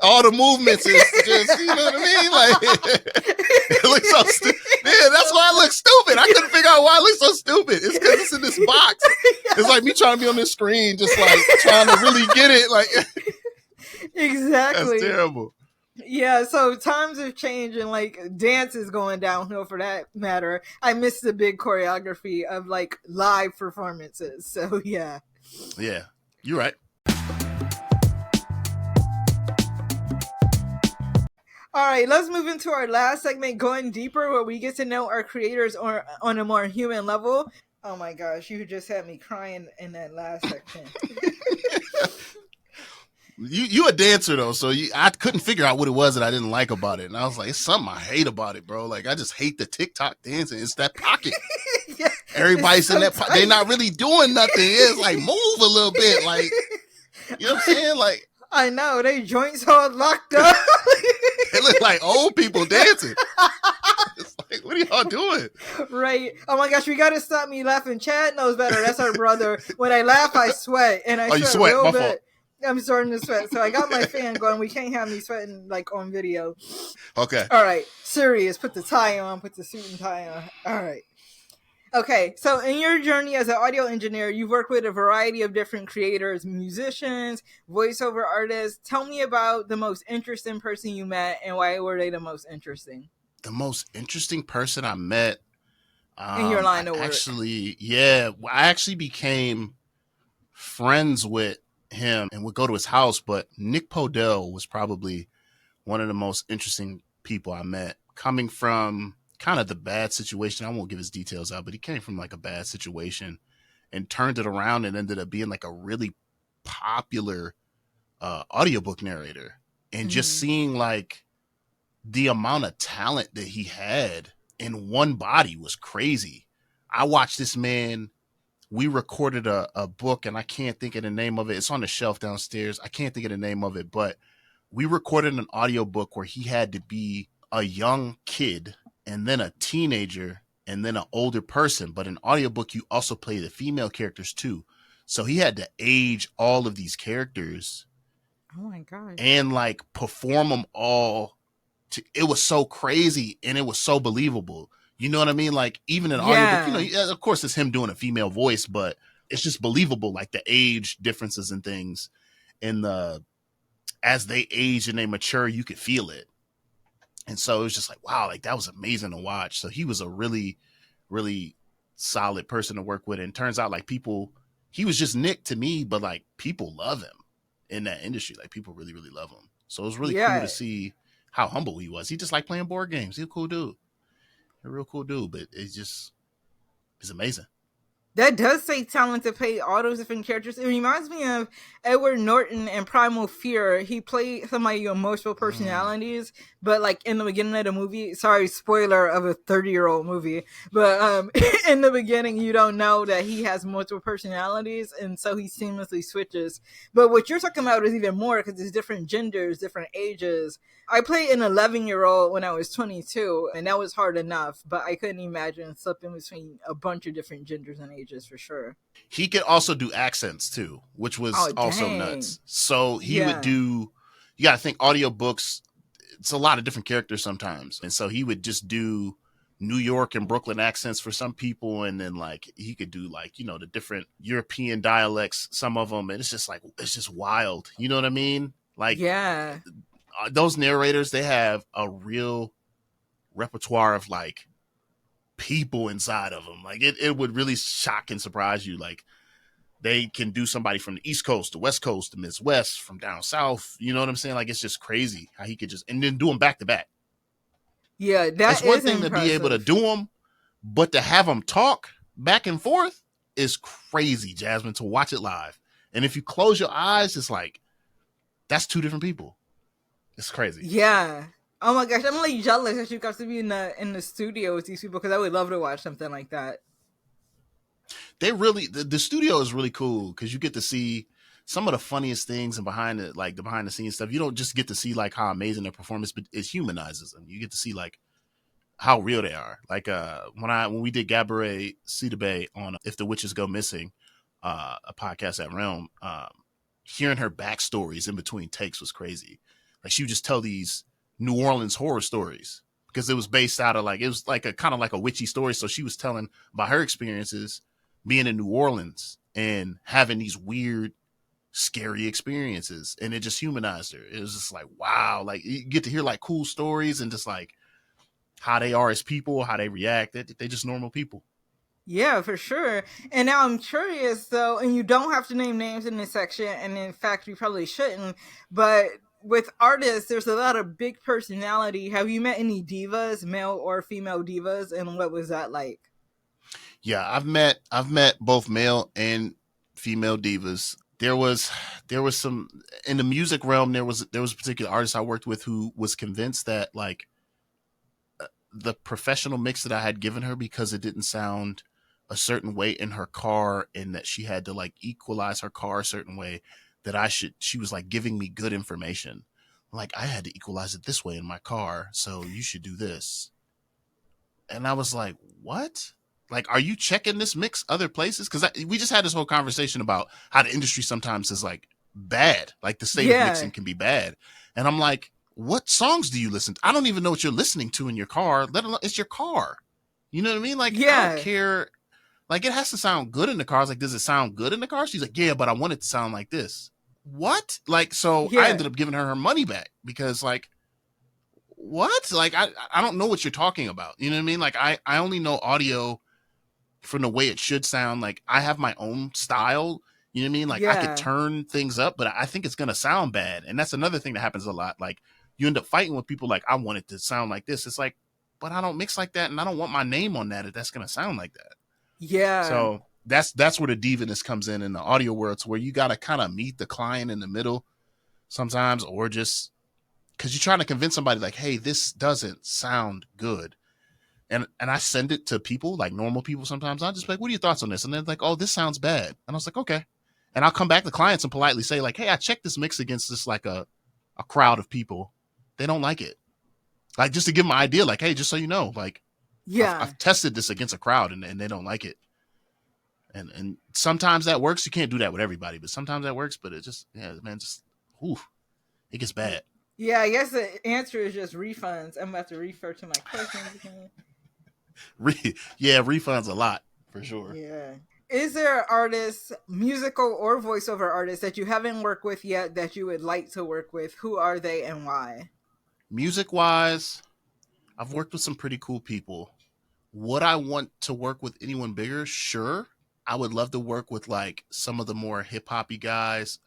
All the movements is just, you know what I mean? Like it looks so stupid. Yeah, that's why I look stupid. I couldn't figure out why I look so stupid. It's because it's in this box. It's like me trying to be on this screen, just like trying to really get it. Like exactly. That's terrible. Yeah, so times have changed and like dance is going downhill for that matter. I miss the big choreography of like live performances. So yeah. Yeah, you're right. All right, let's move into our last segment, going deeper, where we get to know our creators on a more human level. Oh my gosh, you just had me crying in that last section. You a dancer though, so I couldn't figure out what it was that I didn't like about it, and I was like, it's something I hate about it, bro. Like I just hate the TikTok dancing. It's that pocket. Yeah, everybody's in that. They're not really doing nothing. It's like move a little bit, like you know what I'm saying, like. I know, they joints all locked up. They look like old people dancing. It's like, what are y'all doing? Right. Oh my gosh, we gotta stop me laughing. Chad knows better. That's our brother. When I laugh, I sweat, and I sweat real bit. Fault. I'm starting to sweat, so I got my fan going. We can't have me sweating like on video. Okay. All right. Serious. Put the tie on. Put the suit and tie on. All right. Okay, so in your journey as an audio engineer, you've worked with a variety of different creators, musicians, voiceover artists. Tell me about the most interesting person you met and why were they the most interesting? The most interesting person I met in your line of work. I actually became friends with him and would go to his house, but Nick Podell was probably one of the most interesting people I met, coming from kind of the bad situation. I won't give his details out, but he came from like a bad situation and turned it around and ended up being like a really popular audiobook narrator. And just seeing like the amount of talent that he had in one body was crazy. I watched this man. We recorded a book, and I can't think of the name of it. It's on the shelf downstairs. I can't think of the name of it, but we recorded an audiobook where he had to be a young kid and then a teenager and then an older person. But in audiobook, you also play the female characters too. So he had to age all of these characters. Oh my gosh. And like perform them all. It was so crazy and it was so believable. You know what I mean? Like even in audiobook, you know, of course it's him doing a female voice, but it's just believable. Like the age differences and things, and as they age and they mature, you could feel it. And so it was just like, wow, like that was amazing to watch. So he was a really, really solid person to work with. And it turns out like he was just Nick to me, but like people love him in that industry. Like people really, really love him. So it was really cool to see how humble he was. He just like playing board games. He's a cool dude. A real cool dude, but it's amazing. That does take talent to play all those different characters. It reminds me of Edward Norton in Primal Fear. He played some of your emotional personalities, but like in the beginning of the movie, sorry, spoiler of a 30-year-old movie, but in the beginning, you don't know that he has multiple personalities, and so he seamlessly switches. But what you're talking about is even more because there's different genders, different ages. I played an 11-year-old when I was 22, and that was hard enough, but I couldn't imagine slipping between a bunch of different genders and ages for sure. He could also do accents too, which was also nuts. So he would do, you got to think audiobooks, it's a lot of different characters sometimes. And so he would just do New York and Brooklyn accents for some people. And then like, he could do like, you know, the different European dialects, some of them. And it's just like, it's just wild. You know what I mean? Like, those narrators, they have a real repertoire of like people inside of them. Like it would really shock and surprise you. Like they can do somebody from the East Coast, the West Coast, the Midwest, from down South. You know what I'm saying? Like it's just crazy how he could just, and then do them back to back. Yeah, that's one thing impressive. To be able to do them, but to have them talk back and forth is crazy, Jasmine, to watch it live. And if you close your eyes, it's like, that's two different people. It's crazy. Yeah. Oh my gosh, I'm like jealous that you got to be in the studio with these people because I would love to watch something like that. They really the studio is really cool because you get to see some of the funniest things and behind it, like the behind the scenes stuff. You don't just get to see like how amazing their performance, but it humanizes them. You get to see like how real they are. Like when we did Gabourey Sidibe on If the Witches Go Missing, a podcast at Realm, hearing her backstories in between takes was crazy. Like she would just tell these New Orleans horror stories because it was based out of like it was like a kind of like a witchy story. So she was telling about her experiences being in New Orleans and having these weird, scary experiences, and it just humanized her. It was just like wow, like you get to hear like cool stories and just like how they are as people, how they react. They just normal people. Yeah, for sure. And now I'm curious though, and you don't have to name names in this section, and in fact, you probably shouldn't, but with artists, there's a lot of big personality. Have you met any divas, male or female divas, and what was that like? Yeah, I've met both male and female divas. There was some in the music realm. There was a particular artist I worked with who was convinced that like the professional mix that I had given her because it didn't sound a certain way in her car and that she had to like equalize her car a certain way that she was like giving me good information. Like I had to equalize it this way in my car, so you should do this. And I was like, what? Like, are you checking this mix other places? Because we just had this whole conversation about how the industry sometimes is like bad. Like the state of Yeah, mixing can be bad. And I'm like, what songs do you listen to? I don't even know what you're listening to in your car, let alone it's your car. You know what I mean? Like, I don't yeah, care. Like, it has to sound good in the car. I was like, does it sound good in the car? She's like, yeah, but I want it to sound like this. What? Like, so I yeah, ended up giving her money back because, like, what? Like, I don't know what you're talking about. You know what I mean? Like, I only know audio from the way it should sound. Like I have my own style. You know what I mean? Like I could yeah, turn things up, but I think it's gonna sound bad. And that's another thing that happens a lot. Like you end up fighting with people like I want it to sound like this. It's like, but I don't mix like that and I don't want my name on that if that's gonna sound like that. yeah, So that's where the divaness comes in the audio world to where you gotta kind of meet the client in the middle sometimes, or just because you're trying to convince somebody like, hey, this doesn't sound good, and I send it to people like normal people sometimes. I'll just be like, what are your thoughts on this? And they're like, oh, this sounds bad. And I was like, okay. And I'll come back to clients and politely say, like, hey, I checked this mix against this like a crowd of people. They don't like it. Like just to give them an idea, like, hey, just so you know, like yeah. I've tested this against a crowd and they don't like it. And sometimes that works. You can't do that with everybody, but sometimes that works. But it just man, just whew, it gets bad. Yeah, I guess the answer is just refunds. I'm about to refer to my questions again. Yeah, refunds a lot for sure. Yeah. Is there an artist, musical or voiceover artist, that you haven't worked with yet that you would like to work with? Who are they and why? Music wise, I've worked with some pretty cool people. Would I want to work with anyone bigger? Sure. I would love to work with like some of the more hip hoppy guys,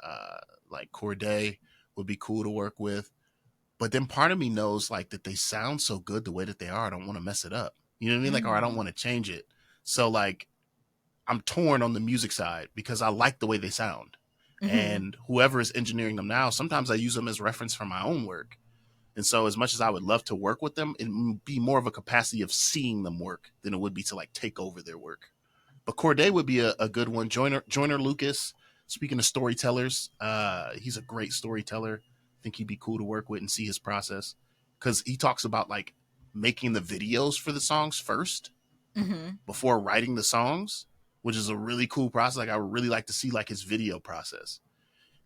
like Corday would be cool to work with. But then part of me knows like that they sound so good the way that they are. I don't want to mess it up. You know what I mean? Like, or I don't Mm. want to change it. So like I'm torn on the music side because I like the way they sound. Hmm. And whoever is engineering them now, sometimes I use them as reference for my own work. And so, as much as I would love to work with them, it would be more of a capacity of seeing them work than it would be to like take over their work. But Corday would be a good one. Joyner Lucas. Speaking of storytellers, he's a great storyteller. I think he'd be cool to work with and see his process because he talks about like making the videos for the songs first Hmm. before writing the songs, which is a really cool process. Like I would really like to see like his video process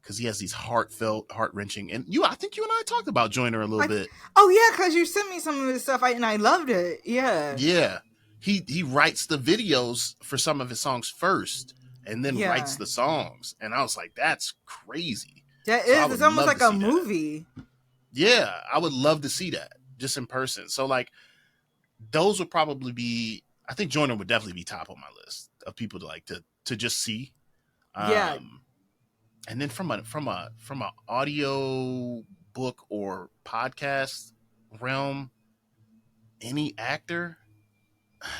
because he has these heartfelt, heart wrenching. And I think you and I talked about Joyner a little I, bit. oh yeah, because you sent me some of this stuff, and I loved it. Yeah, Yeah, he writes the videos for some of his songs first, and then writes yeah. the songs. And I was like, that's crazy. That So I is. would It's almost love to like a see that. movie. Yeah, I would love to see that just in person. So like those would probably be. I think Joyner would definitely be top on my list of people to like to just see. Yeah, Um, and then from a audio book or podcast realm, any actor.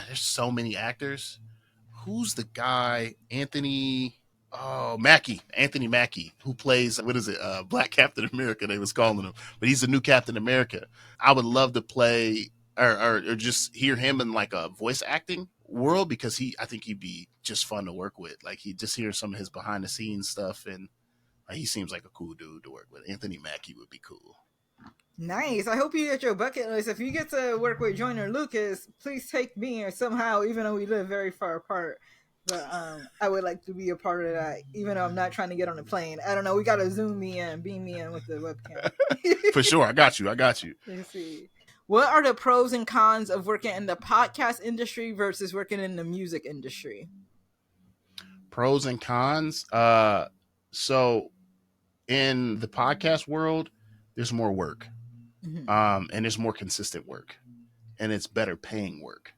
There's so many actors. Who's the guy? Anthony. Anthony Mackie, who plays, what is it, Black Captain America, they was calling him, but he's the new Captain America. I would love to play or just hear him in like a voice acting world, because I think he'd be just fun to work with. Like, he just hear some of his behind the scenes stuff, and he seems like a cool dude to work with. Anthony Mackie would be cool. Nice. I hope you get your bucket list. If you get to work with Joyner Lucas, please take me or somehow, even though we live very far apart. But I would like to be a part of that, even though I'm not trying to get on a plane. I don't know. We got to zoom me in, beam me in with the webcam. For sure. I got you. Let's see. What are the pros and cons of working in the podcast industry versus working in the music industry? Pros and cons. So in the podcast world, there's more work. And there's more consistent work, and it's better paying work.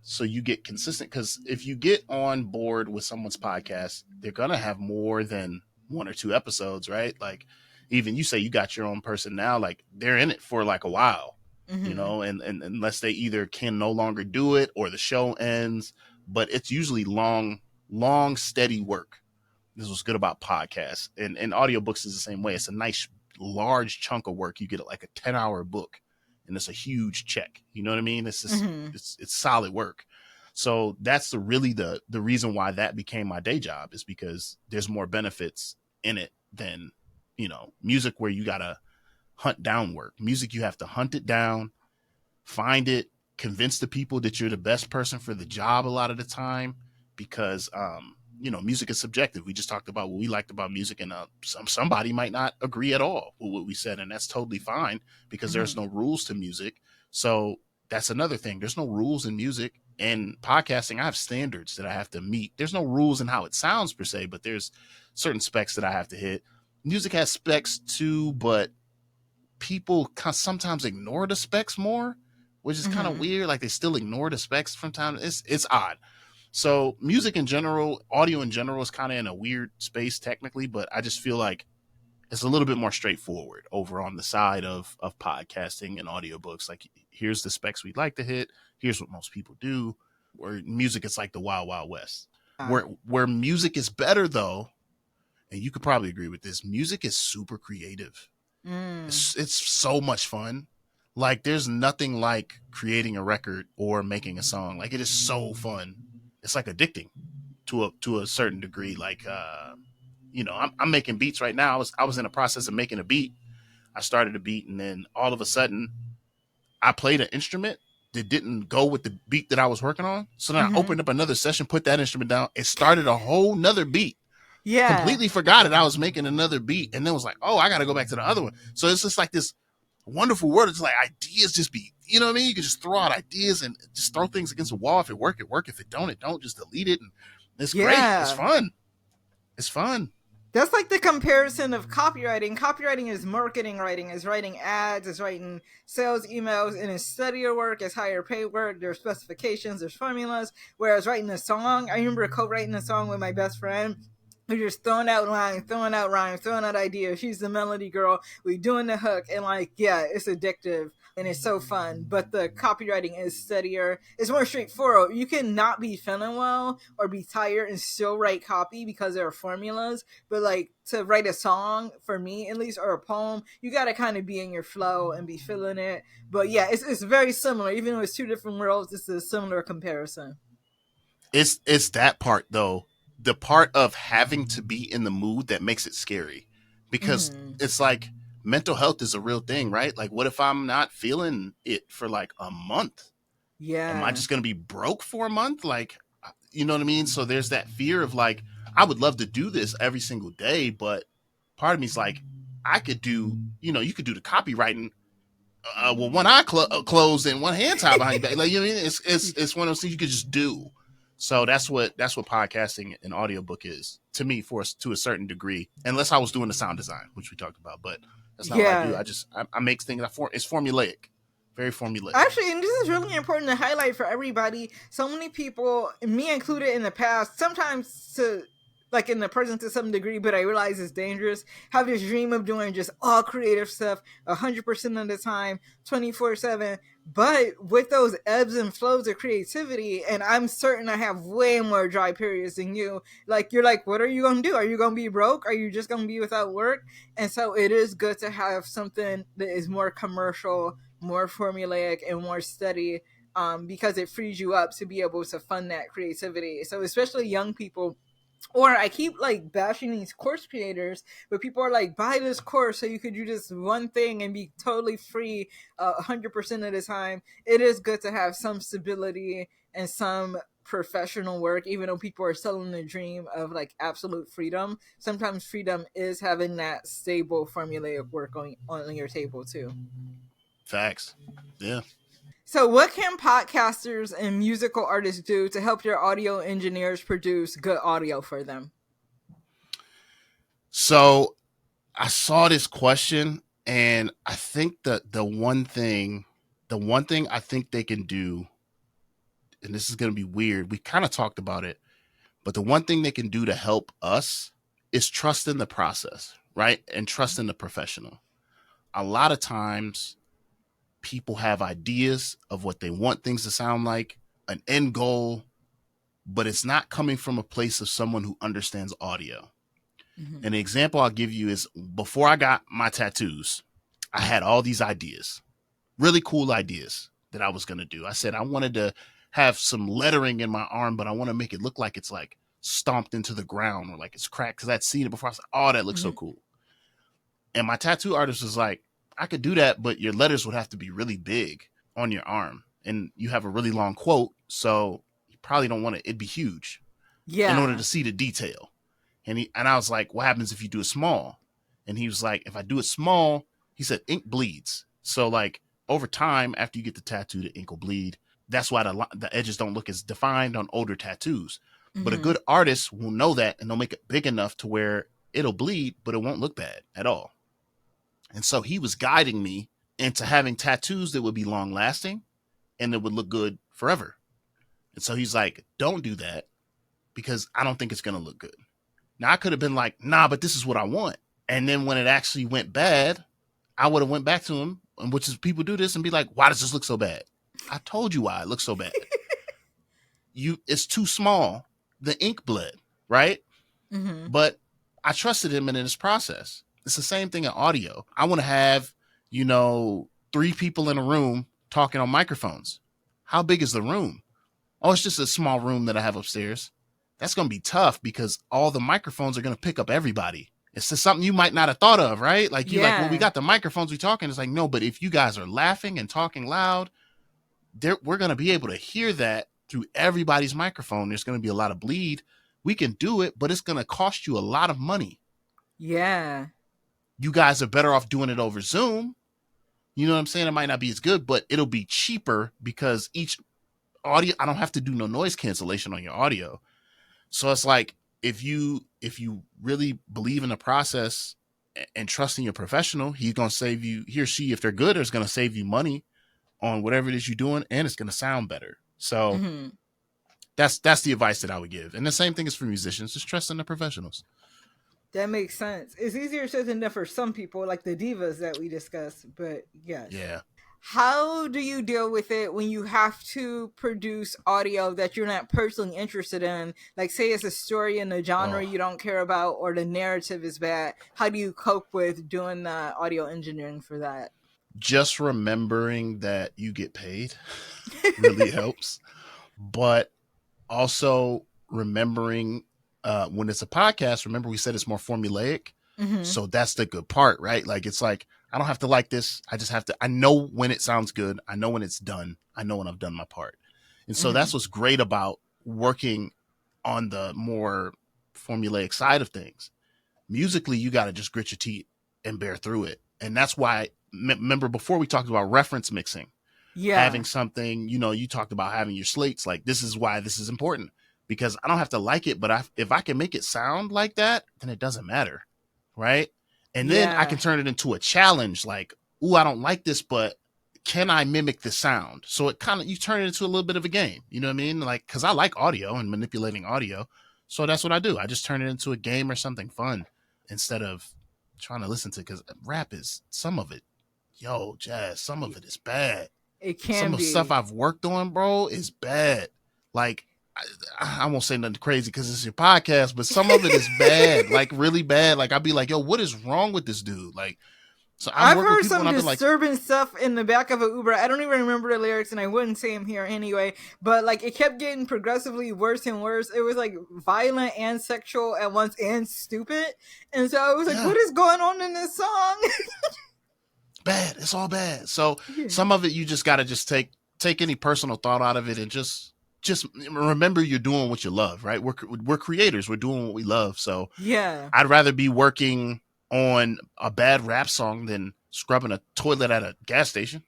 So you get consistent, because if you get on board with someone's podcast, they're going to have more than 1 or 2 episodes, right? Like, even you say you got your own person now, like, they're in it for like a while, you know, and unless they either can no longer do it or the show ends, but it's usually long, steady work. This was good about podcasts, and audiobooks is the same way. It's a nice large chunk of work. You get like a 10-hour book, and it's a huge check. You know what I mean? It's just, it's solid work. So that's the reason why that became my day job, is because there's more benefits in it than, you know, music, where you gotta hunt down work. Music, you have to hunt it down, find it, convince the people that you're the best person for the job a lot of the time, because you know, music is subjective. We just talked about what we liked about music, and somebody might not agree at all with what we said, and that's totally fine, because there's no rules to music. So that's another thing. There's no rules in music. And podcasting, I have standards that I have to meet. There's no rules in how it sounds per se, but there's certain specs that I have to hit. Music has specs too, but people sometimes ignore the specs more, which is kind of weird. Like, they still ignore the specs from time. It's odd. So music in general, audio in general, is kind of in a weird space technically, but I just feel like it's a little bit more straightforward over on the side of podcasting and audiobooks. Like, here's the specs we'd like to hit. Here's what most people do. Where music, it's like the wild, wild west. Where music is better, though, and you could probably agree with this, music is super creative. It's so much fun. Like, there's nothing like creating a record or making a song. Like, it is so fun. It's like addicting to a certain degree. Like, you know, I'm making beats right now. I was in a process of making a beat. I started a beat, and then all of a sudden I played an instrument that didn't go with the beat that I was working on. So then I opened up another session, put that instrument down, and started a whole nother beat. Yeah. Completely forgot that I was making another beat, and then was like, oh, I got to go back to the other one. So it's just like this wonderful world. It's like ideas just be, you know what I mean? You can just throw out ideas and just throw things against the wall. If it work, it work. If it don't, it don't. Just delete it. And it's great. It's fun. It's fun. That's like the comparison of copywriting. Copywriting is marketing writing, is writing ads, is writing sales emails, and it's steadier work, it's higher pay work, there's specifications, there's formulas. Whereas writing a song, I remember co-writing a song with my best friend. We're just throwing out lines, throwing out rhymes, throwing out ideas. She's the melody girl. We doing the hook, and like, yeah, it's addictive and it's so fun. But the copywriting is steadier. It's more straightforward. You can not be feeling well or be tired and still write copy because there are formulas. But like, to write a song, for me at least, or a poem, you got to kind of be in your flow and be feeling it. But yeah, it's very similar. Even though it's two different worlds, it's a similar comparison. It's that part though. The part of having to be in the mood that makes it scary, because it's like mental health is a real thing, right? Like, what if I'm not feeling it for like a month? Yeah. Am I just going to be broke for a month? Like, you know what I mean? So there's that fear of like, I would love to do this every single day, but part of me is like, I could do, you know, you could do the copywriting with one eye closed and one hand tied behind your back. Like, you know what I mean? It's one of those things you could just do. So that's what podcasting and audiobook is to me, to a certain degree, unless I was doing the sound design, which we talked about, but that's not what I do. I make things, it's formulaic, very formulaic. Actually, and this is really important to highlight for everybody. So many people, me included in the past, sometimes to, like in the present to some degree, but I realize it's dangerous, have this dream of doing just all creative stuff 100% of the time, 24/7. But with those ebbs and flows of creativity, and I'm certain I have way more dry periods than you, like you're like, what are you gonna do? Are you gonna be broke? Are you just gonna be without work? And so it is good to have something that is more commercial, more formulaic, and more steady, because it frees you up to be able to fund that creativity. So especially young people, or I keep like bashing these course creators, but people are like, buy this course so you could do this one thing and be totally free 100% of the time. It is good to have some stability and some professional work, even though people are selling the dream of like absolute freedom. Sometimes freedom is having that stable formulaic work on your table too. Facts. Yeah. So, what can podcasters and musical artists do to help your audio engineers produce good audio for them? So I saw this question, and I think that the one thing I think they can do, and this is going to be weird, we kind of talked about it, but the one thing they can do to help us is trust in the process, right? And trust in the professional. A lot of times people have ideas of what they want things to sound like, an end goal, but it's not coming from a place of someone who understands audio. Mm-hmm. And the example I'll give you is before I got my tattoos, I had all these ideas, really cool ideas that I was going to do. I said I wanted to have some lettering in my arm, but I want to make it look like it's like stomped into the ground or like it's cracked, because I'd seen it before. I was like, oh, that looks so Mm-hmm. cool. And my tattoo artist was like, I could do that, but your letters would have to be really big on your arm. And you have a really long quote, so you probably don't want it. It'd be huge in order Yeah. to see the detail. And I was like, what happens if you do it small? And he was like, if I do it small, he said, ink bleeds. So like over time, after you get the tattoo, the ink will bleed. That's why the edges don't look as defined on older tattoos. But a Mm-hmm. good artist will know that, and they'll make it big enough to where it'll bleed, but it won't look bad at all. And so he was guiding me into having tattoos that would be long lasting and that would look good forever. And so he's like, don't do that because I don't think it's going to look good. Now I could have been like, nah, but this is what I want. And then when it actually went bad, I would have went back to him, and which is people do this and be like, why does this look so bad? I told you why it looks so bad. It's too small. The ink bled, right? Mm-hmm. But I trusted him in this process. It's the same thing in audio. I want to have, 3 people in a room talking on microphones. How big is the room? Oh, it's just a small room that I have upstairs. That's going to be tough because all the microphones are going to pick up everybody. It's just something you might not have thought of, right? Like you like, well, we Yeah. got the microphones, we talking. It's like, no, but if you guys are laughing and talking loud, we're going to be able to hear that through everybody's microphone. There's going to be a lot of bleed. We can do it, but it's going to cost you a lot of money. Yeah. You guys are better off doing it over Zoom. You know what I'm saying? It might not be as good, but it'll be cheaper because each audio, I don't have to do no noise cancellation on your audio. So it's like if you really believe in the process and trust in your professional, he's gonna save you. He or she, if they're good, is gonna save you money on whatever it is you're doing, and it's gonna sound better. So Mm-hmm. that's the advice that I would give. And the same thing is for musicians. Just trust in the professionals. That makes sense. It's easier said than done for some people, like the divas that we discussed, but yes. Yeah. How do you deal with it when you have to produce audio that you're not personally interested in? Like, say it's a story in a genre Oh, you don't care about, or the narrative is bad. How do you cope with doing the audio engineering for that? just remembering that you get paid really helps. But also remembering when it's a podcast, remember we said it's more formulaic. Mm-hmm. So that's the good part, right? Like it's like I don't have to like this. I just have to. I know when it sounds good. I know when it's done. I know when I've done my part. And so Mm-hmm. that's what's great about working on the more formulaic side of things. Musically, you got to just grit your teeth and bear through it. And that's why. Remember before we talked about reference mixing, Yeah. having something, you talked about having your slates. Like this is why this is important because I don't have to like it, but if I can make it sound like that, then it doesn't matter, right? And then I can Yeah. turn it into a challenge. Like, ooh, I don't like this, but can I mimic the sound? So it kind of you turn it into a little bit of a game. You know what I mean? Like, because I like audio and manipulating audio, so that's what I do. I just turn it into a game or something fun instead of trying to listen to. Because rap is some of it, jazz. Some of it is bad. It Some can of the stuff be. I've worked on, bro, is bad. Like, I won't say nothing crazy because it's your podcast, but some of it is bad, like really bad. Like, I'd be like, yo, what is wrong with this dude? Like, so I've I've worked with heard people and some I've been like, disturbing stuff in the back of an Uber. I don't even remember the lyrics, and I wouldn't say them here anyway. But like, it kept getting progressively worse and worse. It was like violent and sexual at once, and stupid. And so I was like, yeah, "What is going on in this song?" bad. It's all bad. So Yeah. some of it you just got to just take any personal thought out of it and just remember you're doing what you love, right? We're creators. We're doing what we love. So Yeah. I'd rather be working on a bad rap song than scrubbing a toilet at a gas station.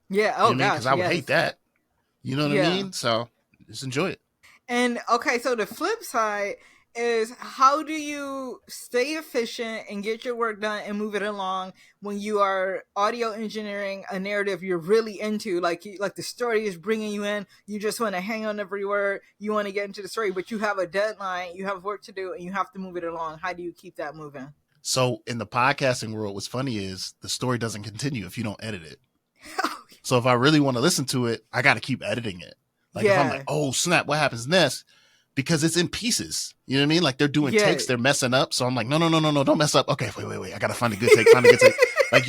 Yeah. You Oh know what I mean? Because gosh. I would hate Yes. that. You know what I Yeah. mean? So just enjoy it. And okay, so the flip side is, how do you stay efficient and get your work done and move it along when you are audio engineering a narrative you're really into, like the story is bringing you in, you just want to hang on every word, you want to get into the story, but you have a deadline, you have work to do, and you have to move it along. How do you keep that moving? So in the podcasting world, what's funny is the story doesn't continue if you don't edit it. So if I really want to listen to it, I got to keep editing it. Like if I'm like, Yeah. oh snap, what happens next? Because it's in pieces. You know what I mean? Like they're doing Yeah. takes, they're messing up. So I'm like, no, don't mess up. Okay, wait. I gotta find a good take. Find a good take. Like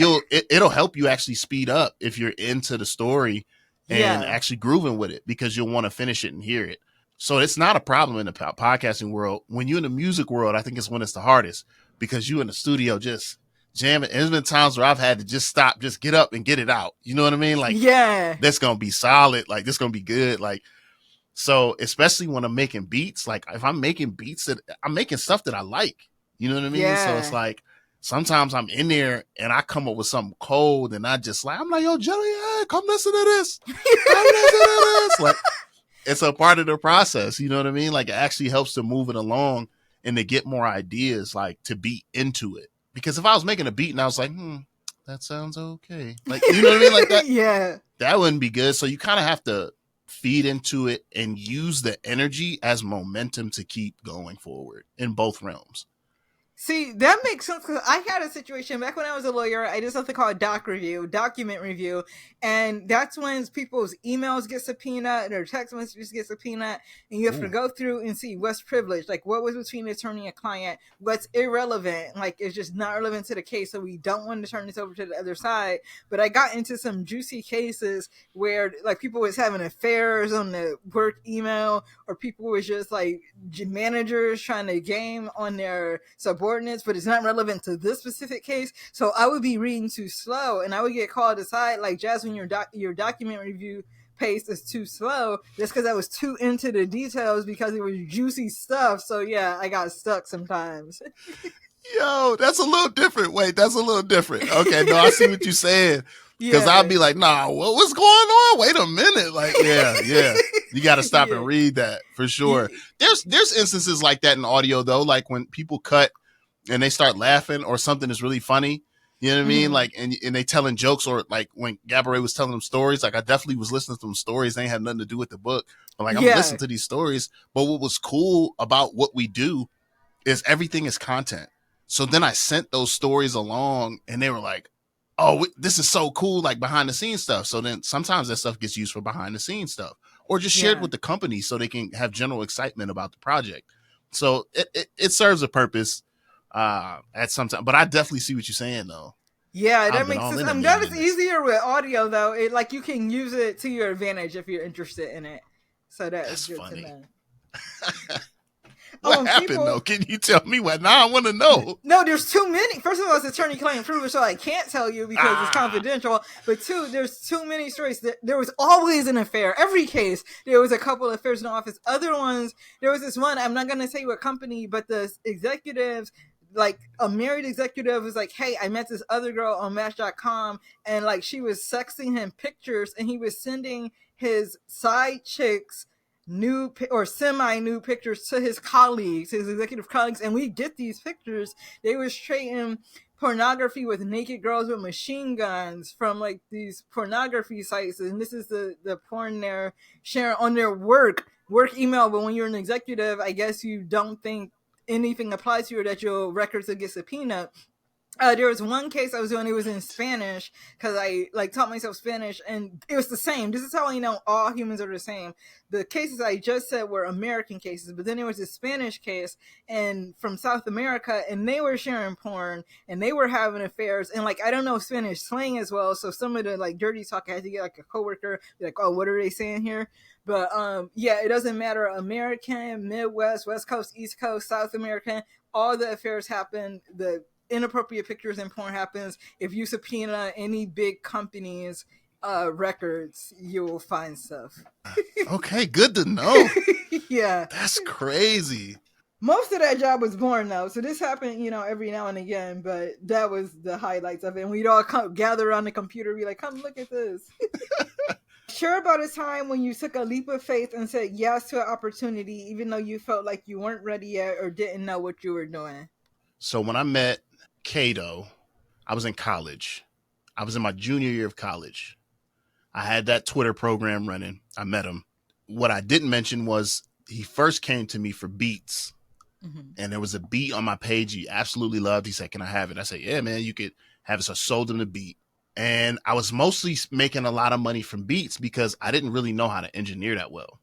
it'll help you actually speed up if you're into the story and Yeah. actually grooving with it because you'll want to finish it and hear it. So it's not a problem in the podcasting world. When you're in the music world, I think it's when it's the hardest because you in the studio just jamming. And there's been times where I've had to just stop, just get up and get it out. You know what I mean? Like Yeah. that's gonna be solid. Like this gonna be good. Like so, especially when I'm making beats, like if I'm making beats that I'm making stuff that I like, you know what I mean? So it's Yeah. like sometimes I'm in there and I come up with something cold and I just like, I'm like, yo, Jelly, hey, come listen to this. Come listen to this. Like it's a part of the process, you know what I mean? Like it actually helps to move it along and to get more ideas, like to be into it. Because if I was making a beat and I was like, that sounds okay. Like, you know what I mean? Like Yeah. that wouldn't be good. So you kind of have to feed into it and use the energy as momentum to keep going forward in both realms. See, that makes sense because I had a situation back when I was a lawyer. I did something called document review, and that's when people's emails get subpoenaed, their text messages get subpoenaed, and you have to Ooh. go through and see what's privileged, like what was between the attorney and client, what's irrelevant, like it's just not relevant to the case, so we don't want to turn this over to the other side. But I got into some juicy cases where like people was having affairs on the work email, or people was just like managers trying to game on their subordinates, but it's not relevant to this specific case. So I would be reading too slow, and I would get called aside, like, Jasmine, your document review pace is too slow, just because I was too into the details because it was juicy stuff. So yeah, I got stuck sometimes. Yo, that's a little different. Wait, that's a little different. Okay, no, I see what you're saying. Because I'll Yeah. be like, nah, what's going on? Wait a minute. Like, yeah. You got to stop and read that for sure. There's instances like that in audio though, like when people cut and they start laughing or something is really funny. You know what I mean? Like, and they telling jokes, or like when Gabourey was telling them stories, like I definitely was listening to them stories. They ain't have nothing to do with the book, but like I'm listening to these stories. But what was cool about what we do is everything is content. So then I sent those stories along and they were like, oh, this is so cool, like behind the scenes stuff. So then sometimes that stuff gets used for behind the scenes stuff or just shared with the company so they can have general excitement about the project. So it serves a purpose at some time. But I definitely see what you're saying, though. Yeah, I've that been makes all sense. in on That being is in this. easier with audio though. It like you can use it to your advantage if you're interested in it. So that is That's good funny. to know. What happened though? Can you tell me what? Now I want to know. No, there's too many. First of all, it's attorney-client privilege, so I can't tell you because it's confidential. But two, there's too many stories. There was always an affair. Every case, there was a couple of affairs in the office. Other ones, there was this one. I'm not going to say what company, but the executives, like a married executive, was like, "Hey, I met this other girl on Match.com, and like she was sexting him pictures, and he was sending his side chicks new or semi-new pictures to his colleagues, his executive colleagues, and we get these pictures. They was trading pornography with naked girls with machine guns from like these pornography sites, and this is the porn they're sharing on their work email. But when you're an executive, I guess you don't think anything applies to you or that your records will get subpoenaed. There was one case I was doing. It was in Spanish because I like taught myself Spanish, and it was the same. This is how I know all humans are the same. The cases I just said were American cases, but then there was a Spanish case and from South America, and they were sharing porn and they were having affairs. And like I don't know Spanish slang as well, so some of the like dirty talk I had to get like a coworker, be like, "Oh, what are they saying here?" But yeah, it doesn't matter. American, Midwest, West Coast, East Coast, South American, all the affairs happen. The inappropriate pictures and porn happens. If you subpoena any big companies records, you will find stuff. Okay, good to know. Yeah, That's crazy. most of that job was born though, so this happened, you know, every now and again, but that was the highlights of it. And we'd all come gather on the computer, be like, come look at this. Share about a time when you took a leap of faith and said yes to an opportunity even though you felt like you weren't ready yet or didn't know what you were doing. So when I met Kato, I was in college. I was in my junior year of college. I had that Twitter program running. I met him. What I didn't mention was he first came to me for beats. Mm-hmm. And there was a beat on my page he absolutely loved. He said, "Can I have it?" I said, "Yeah, man, you could have it." So I sold him the beat. And I was mostly making a lot of money from beats because I didn't really know how to engineer that well.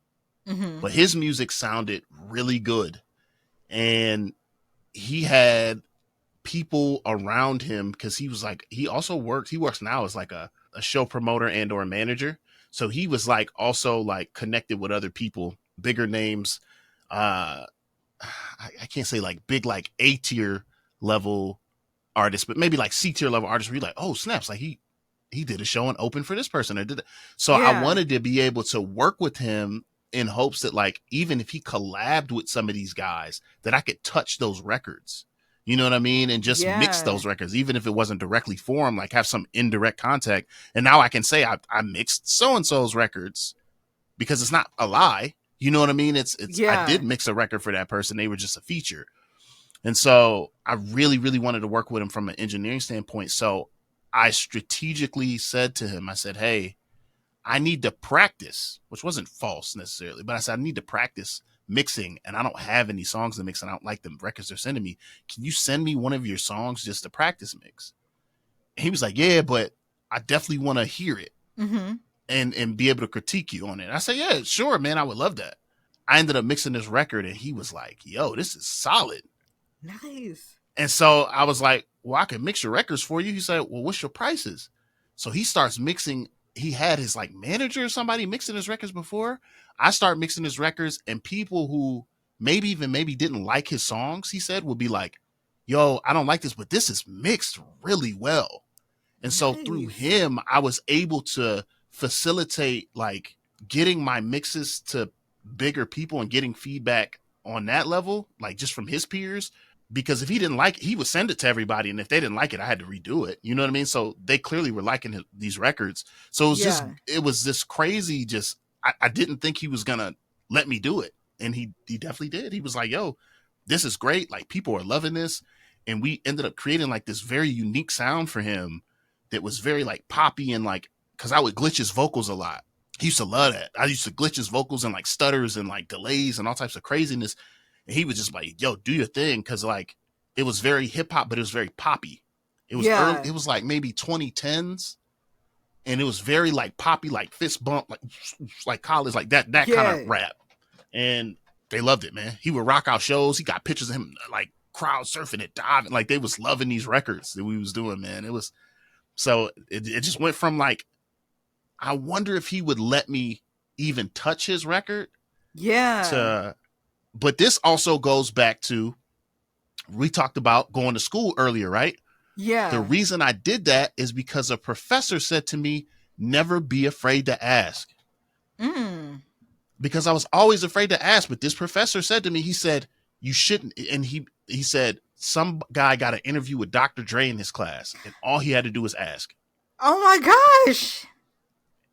Mm-hmm. But his music sounded really good. And he had people around him because he was like, he works now as like a show promoter and or manager. So he was like also like connected with other people, bigger names. I can't say like big, like A tier level artists, but maybe like C tier level artists where you're like, oh snaps, like he did a show and opened for this person or did that. So yeah. I wanted to be able to work with him in hopes that like, even if he collabed with some of these guys, that I could touch those records. You know what I mean? And just mix those records, even if it wasn't directly for him, like have some indirect contact. And now I can say I mixed so-and-so's records because it's not a lie. You know what I mean? I did mix a record for that person. They were just a feature. And so I really, really wanted to work with him from an engineering standpoint. So I strategically said to him, I said, "Hey, I need to practice," which wasn't false necessarily, but I said, "I need to practice mixing and I don't have any songs to mix and I don't like the records they're sending me. Can you send me one of your songs just to practice mix?" And he was like, "Yeah, but I definitely want to hear it and be able to critique you on it." I said, "Yeah, sure, man. I would love that." I ended up mixing this record and he was like, "Yo, this is solid." Nice. And so I was like, "Well, I can mix your records for you." He said, "Well, what's your prices?" So he starts mixing. He had his like manager or somebody mixing his records before. I start mixing his records, and people who maybe didn't like his songs, he said, would be like, "Yo, I don't like this, but this is mixed really well." And so through him, I was able to facilitate like getting my mixes to bigger people and getting feedback on that level, like just from his peers. Because if he didn't like it, he would send it to everybody. And if they didn't like it, I had to redo it. You know what I mean? So they clearly were liking these records. So it was this crazy, I didn't think he was going to let me do it. And he definitely did. He was like, "Yo, this is great. Like people are loving this." And we ended up creating like this very unique sound for him that was very like poppy and like, cause I would glitch his vocals a lot. He used to love that. I used to glitch his vocals and like stutters and like delays and all types of craziness. And he was just like, "Yo, do your thing." Cause like it was very hip hop, but it was very poppy. It was early, it was like maybe 2010s. And it was very like poppy, like fist bump, like college, like that kind of rap. And they loved it, man. He would rock out shows. He got pictures of him like crowd surfing it, diving. Like they was loving these records that we was doing, man. It was, so it just went from like, I wonder if he would let me even touch his record. But this also goes back to, we talked about going to school earlier, right? Yeah. The reason I did that is because a professor said to me, "Never be afraid to ask." Because I was always afraid to ask. But this professor said to me, he said, "You shouldn't." And he said, some guy got an interview with Dr. Dre in his class and all he had to do was ask. Oh my gosh.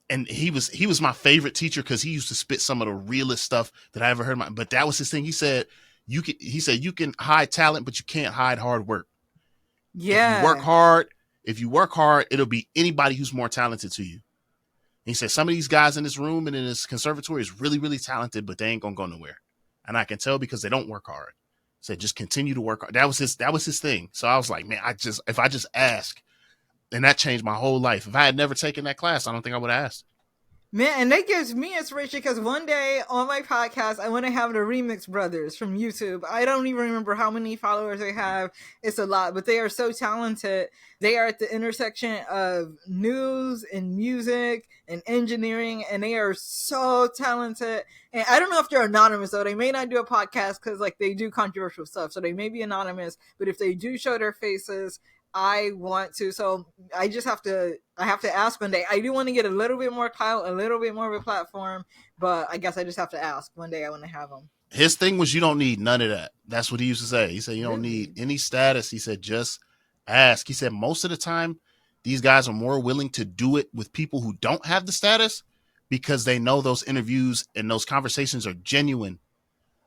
And he was my favorite teacher because he used to spit some of the realest stuff that I ever heard. But that was his thing. He said, you can hide talent, but you can't hide hard work. Yeah. If you work hard, it'll be anybody who's more talented to you. And he said, some of these guys in this room and in this conservatory is really, really talented, but they ain't going to go nowhere. And I can tell because they don't work hard. Said just continue to work. That was his thing. So I was like, man, if I just ask, and that changed my whole life. If I had never taken that class, I don't think I would have asked. Man, and that gives me inspiration because one day on my podcast, I want to have the Remix Brothers from YouTube. I don't even remember how many followers they have. It's a lot, but they are so talented. They are at the intersection of news and music and engineering, and they are so talented. And I don't know if they're anonymous, though. They may not do a podcast because, like, they do controversial stuff. So they may be anonymous, but if they do show their faces, I want to. So I have to ask one day. I do want to get a little bit more clout, a little bit more of a platform, but I guess I just have to ask one day. I want to have them. His thing was, you don't need none of that. That's what he used to say. He said, you don't need any status. He said, just ask. He said, most of the time, these guys are more willing to do it with people who don't have the status because they know those interviews and those conversations are genuine.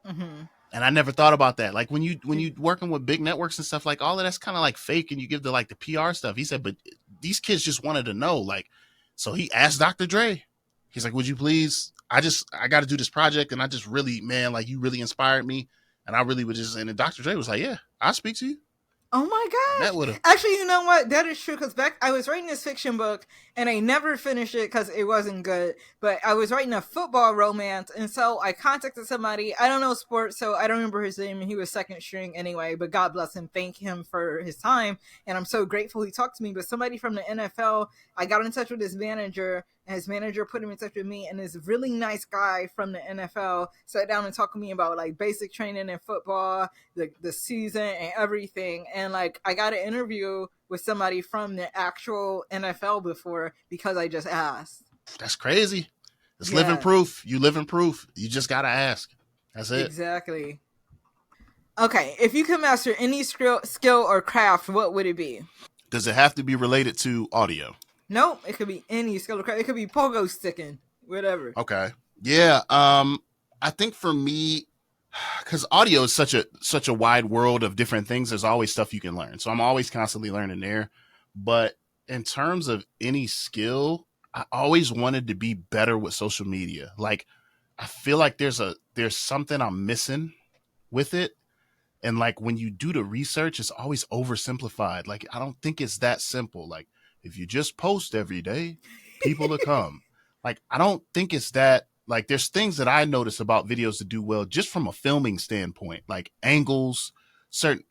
Mm-hmm. And I never thought about that. Like when you working with big networks and stuff, like all of that's kind of like fake, and you give the PR stuff. He said, but these kids just wanted to know. Like, so he asked Dr. Dre. He's like, would you please? I got to do this project, and I just really, man, like you really inspired me, and I really would just. And then Dr. Dre was like, yeah, I'll speak to you. Oh my gosh. Actually, you know what? That is true, because I was writing this fiction book and I never finished it because it wasn't good. But I was writing a football romance, and so I contacted somebody. I don't know sports, so I don't remember his name. He was second string anyway, but God bless him. Thank him for his time. And I'm so grateful he talked to me. But somebody from the NFL, I got in touch with his manager, and his manager put him in touch with me, and this really nice guy from the NFL sat down and talked to me about like basic training in football, the season and everything. And like I got an interview with somebody from the actual NFL before because I just asked. That's crazy. It's living proof. You live in proof. You just gotta ask. That's it. Exactly. Okay, if you could master any skill or craft, what would it be? Does it have to be related to audio? Nope, it could be any skill or craft. It could be pogo sticking, whatever. Okay. Yeah. I think for me, because audio is such a wide world of different things, there's always stuff you can learn. So I'm always constantly learning there. But in terms of any skill, I always wanted to be better with social media. Like, I feel like there's something I'm missing with it. And like when you do the research, it's always oversimplified. Like, I don't think it's that simple. Like, if you just post every day, people will come. Like, I don't think it's that. Like, there's things that I notice about videos that do well just from a filming standpoint, like certain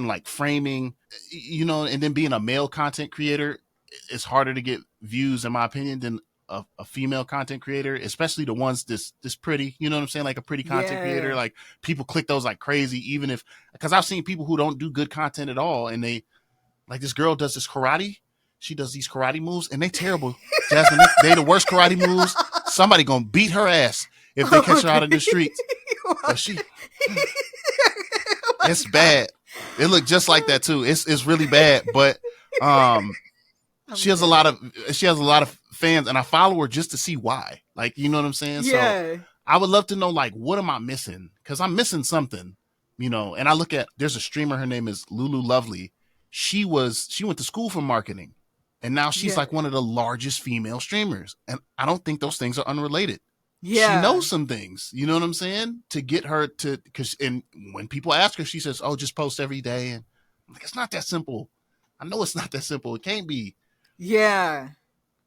like framing, and then being a male content creator, it's harder to get views, in my opinion, than a female content creator, especially the ones this pretty, you know what I'm saying? Like a pretty content creator, like people click those like crazy, even because I've seen people who don't do good content at all. And they, like, this girl does this karate. She does these karate moves, and they terrible. Jasmine, they the worst karate moves. Somebody gonna beat her ass if they catch her out in the streets. But it's bad. It looked just like that too. It's really bad. But she has a lot of fans, and I follow her just to see why. Like, you know what I'm saying? Yeah. So I would love to know, like, what am I missing? Because I'm missing something, And I look at, there's a streamer. Her name is Lulu Lovely. She went to school for marketing. And now she's like one of the largest female streamers. And I don't think those things are unrelated. Yeah. She knows some things, you know what I'm saying? To get her to, and when people ask her, she says, oh, just post every day. And I'm like, it's not that simple. I know it's not that simple. It can't be. Yeah.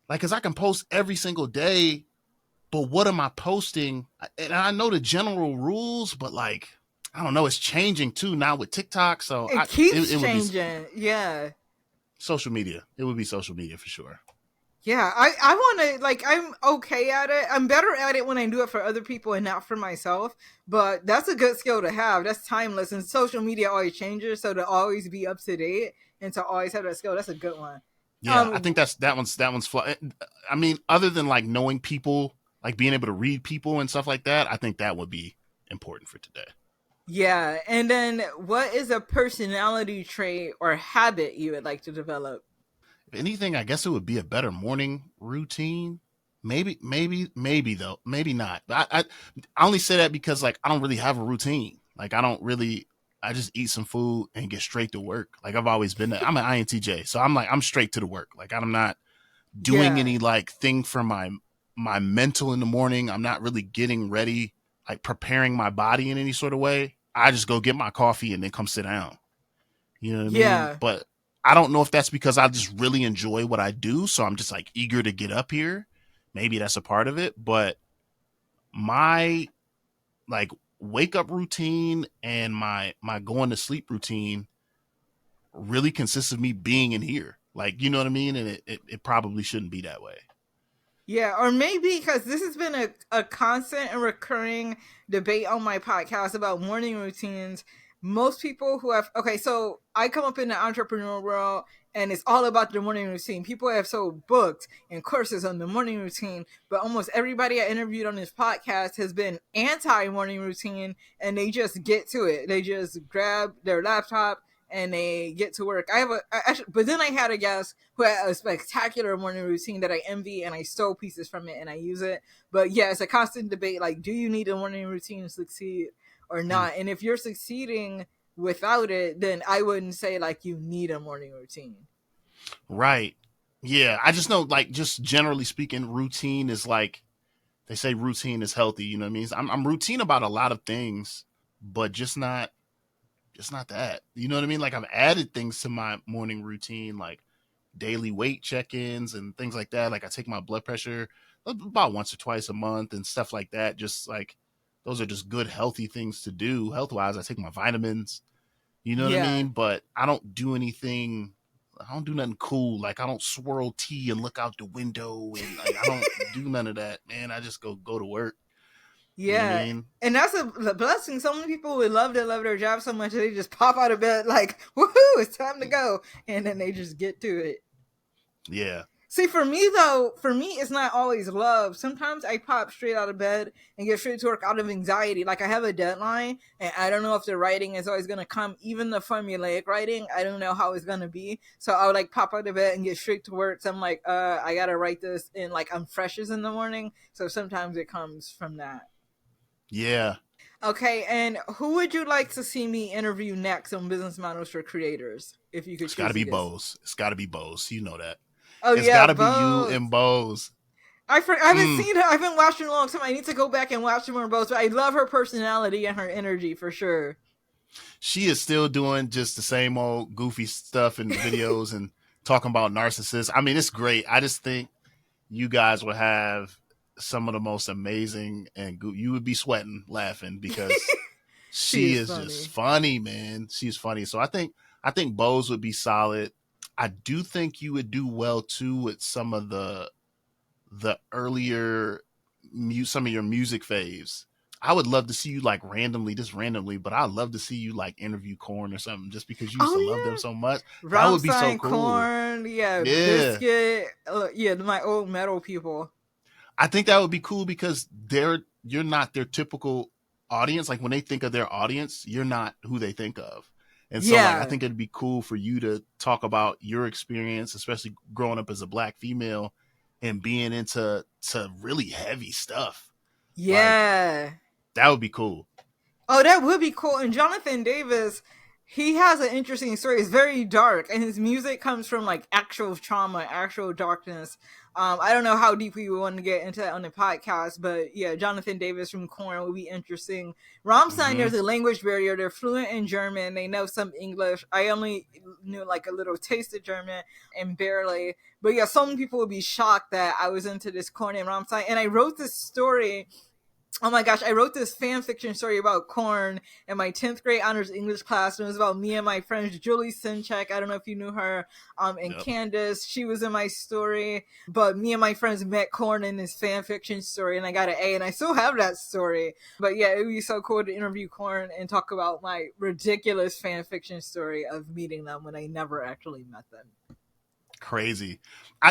Like, cause I can post every single day, but what am I posting? And I know the general rules, but like, I don't know. It's changing too now with TikTok. So it keeps changing. Yeah. Social media. It would be social media for sure. Yeah, I want to, like, I'm okay at it. I'm better at it when I do it for other people and not for myself. But that's a good skill to have. That's timeless. And social media always changes. So to always be up to date and to always have that skill, that's a good one. Yeah, I think that one's fly. I mean, other than like knowing people, like being able to read people and stuff like that, I think that would be important for today. Yeah. And then what is a personality trait or habit you would like to develop? If anything, I guess it would be a better morning routine. Maybe though, maybe not. But I only say that because like I don't really have a routine. Like I just eat some food and get straight to work. Like I've always been that. I'm an INTJ, so I'm straight to the work. Like I'm not doing any like thing for my mental in the morning. I'm not really getting ready, like preparing my body in any sort of way. I just go get my coffee and then come sit down. You know what I mean? Yeah. But I don't know if that's because I just really enjoy what I do. So I'm just like eager to get up here. Maybe that's a part of it. But my like wake up routine and my going to sleep routine really consists of me being in here. Like, you know what I mean? And it probably shouldn't be that way. Yeah, or maybe because this has been a constant and recurring debate on my podcast about morning routines. Most people who have, okay, so I come up in the entrepreneurial world and it's all about the morning routine. People have so booked and courses on the morning routine, but almost everybody I interviewed on this podcast has been anti morning routine and they just get to it. They just grab their laptop and they get to work. But then I had a guest who had a spectacular morning routine that I envy, and I stole pieces from it and I use it. But yeah, it's a constant debate. Like, do you need a morning routine to succeed or Mm, not? And if you're succeeding without it, then I wouldn't say like you need a morning routine. right. Yeah. I just know, like, just generally speaking, routine is like, they say routine is healthy. You know what I mean? I'm routine about a lot of things, but just not that. You know what I mean? Like, I've added things to my morning routine, like daily weight check-ins and things like that. Like, I take my blood pressure about once or twice a month and stuff like that. Just like, those are just good, healthy things to do health wise. I take my vitamins, you know what I Yeah. mean? But I don't do anything. I don't do nothing cool. Like, I don't swirl tea and look out the window, and like, I don't do none of that, man. I just go to work. You know what I Yeah. mean? And that's a blessing. So many people would love to love their job so much that they just pop out of bed like, woohoo, it's time to go. And then they just get to it. Yeah. See, for me though, for me, it's not always love. Sometimes I pop straight out of bed and get straight to work out of anxiety. Like I have a deadline, and I don't know if the writing is always gonna come. Even the formulaic writing, I don't know how it's gonna be. So I would like pop out of bed and get straight to work. So I'm like, I gotta write this, and like I'm freshest in the morning. So sometimes it comes from that. Yeah. Okay, and who would you like to see me interview next on Business Models for Creators? If you could It's got to choose a be guest. Bose. It's got to be Bose. You know that. Oh It's yeah, got to be you both. and Bose. I haven't Mm. seen her. I haven't watched her in a long time. I need to go back and watch more of both. But I love her personality and her energy for sure. She is still doing just the same old goofy stuff in videos and talking about narcissists. I mean, it's great. I just think you guys will have some of the most amazing you would be sweating laughing because She she is is just funny. funny, man. She's funny. So I think Bose would be solid. I do think you would do well too with some of the earlier some of your music faves. I would love to see you like randomly, but I'd love to see you like interview Corn or something just because you used to love them Oh so much. yeah, That would be so Rammstein, cool. Corn, yeah, Yeah. Biscuit, yeah, my old metal people. I think that would be cool because you're not their typical audience. Like when they think of their audience, you're not who they think of. And so like I Yeah, think it'd be cool for you to talk about your experience, especially growing up as a black female and being into really heavy stuff. Like yeah. that would be cool. Oh, that would be cool. And Jonathan Davis, he has an interesting story. It's very dark, and his music comes from like actual trauma, actual darkness. I don't know how deep we want to get into that on the podcast, but yeah, Jonathan Davis from Korn would be interesting. Rammstein, Hmm. there's a language barrier. They're fluent in German. They know some English. I only knew like a little taste of German and barely. But yeah, some people would be shocked that I was into this Korn and Rammstein. And I wrote this story. Oh my gosh, I wrote this fan fiction story about corn in my 10th grade honors English class. And it was about me and my friends, Julie Sinchek. I don't know if you knew her. And Yep. Candace, she was in my story. But me and my friends met corn in this fan fiction story, and I got an A, and I still have that story. But yeah, it would be so cool to interview corn and talk about my ridiculous fan fiction story of meeting them when I never actually met them. Crazy.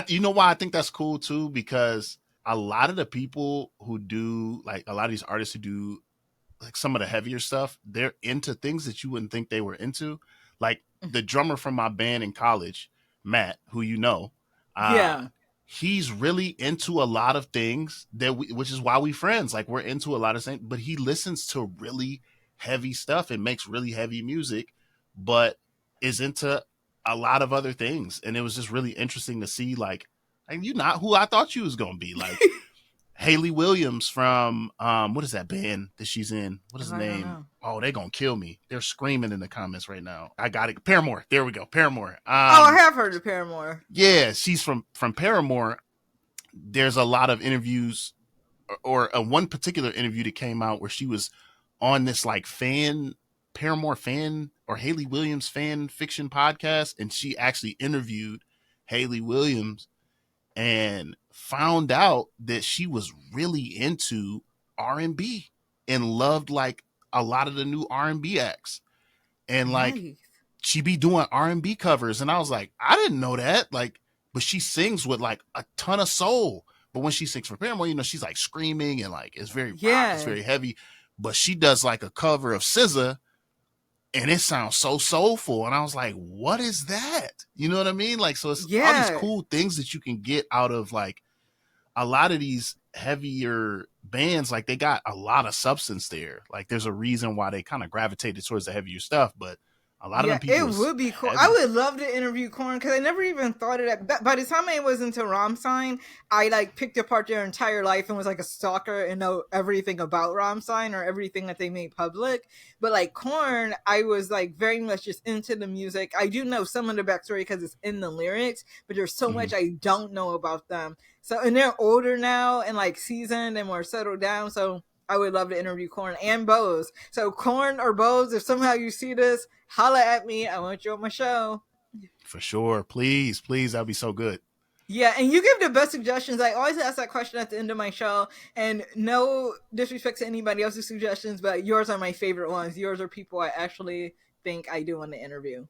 You know why I think that's cool too? Because a lot of the people who do like a lot of these artists who do like some of the heavier stuff, they're into things that you wouldn't think they were into. Like the drummer from my band in college, Matt, who you know, uh, Yeah. he's really into a lot of things which is why we friends. Like we're into a lot of things, but he listens to really heavy stuff and makes really heavy music, but is into a lot of other things. And it was just really interesting to see, like, and you're not who I thought you was gonna be. Like Haley Williams from what is that band that she's in? What is the I don't name? know. Oh, they're gonna kill me. They're screaming in the comments right now. I got it. Paramore. There we go. Paramore. Oh, I have heard of Paramore. Yeah, she's from Paramore. There's a lot of interviews, or one particular interview that came out where she was on this like Paramore fan or Haley Williams fan fiction podcast, and she actually interviewed Haley Williams and found out that she was really into R&B and loved like a lot of the new R&B acts, and like Nice. she be doing R&B covers, and I was like, I didn't know that. Like, but she sings with like a ton of soul. But when she sings for Paramore, you know, she's like screaming and like it's very rock, it's very heavy. But she does like a cover of SZA, and it sounds so soulful. And I was like, what is that? You know what I mean? Like, so it's all these cool things that you can get out of like a lot of these heavier bands. Like they got a lot of substance there. Like there's a reason why they kind of gravitated towards the heavier stuff, but a lot of them people. It would be cool. heavy. I would love to interview Korn because I never even thought of that. By the time I was into Rammstein, I like picked apart their entire life and was like a stalker and know everything about Rammstein or everything that they made public. But like Korn, I was like very much just into the music. I do know some of the backstory because it's in the lyrics, but there's so much I don't know about them. So, and they're older now and like seasoned and more settled down. So I would love to interview Korn and Bose. So Korn or Bose, if somehow you see this, holla at me. I want you on my show. For sure. Please, that'd be so good. Yeah, and you give the best suggestions. I always ask that question at the end of my show, and no disrespect to anybody else's suggestions, but yours are my favorite ones. Yours are people I actually think I do want to interview.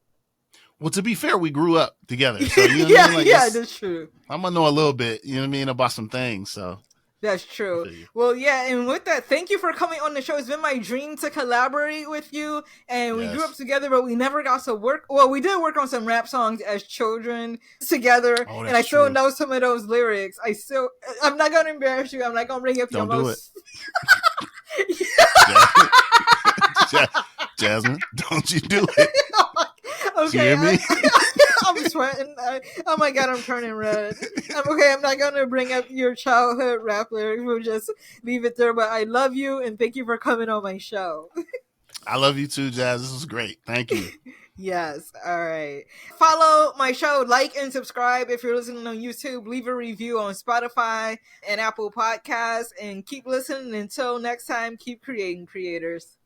Well, to be fair, we grew up together. So, you know yeah, what I mean? Like, yeah, that's true. I'm going to know a little bit, you know what I mean, about some things. So that's true. Well, yeah, and with that, thank you for coming on the show. It's been my dream to collaborate with you, and we grew up together, but we never got to work. Well, we did work on some rap songs as children together, and I still know some of those lyrics. I'm not going to embarrass you. I'm not going to bring up your most... Jasmine, don't you do it. Okay, you hear me? I'm sweating. Oh my god, I'm turning red. I'm not going to bring up your childhood rap lyrics. We'll just leave it there. But I love you and thank you for coming on my show. I love you too, Jazz. This was great. Thank you. Yes. All right. Follow my show, like and subscribe if you're listening on YouTube. Leave a review on Spotify and Apple Podcasts, and keep listening. Until next time, keep creating, creators.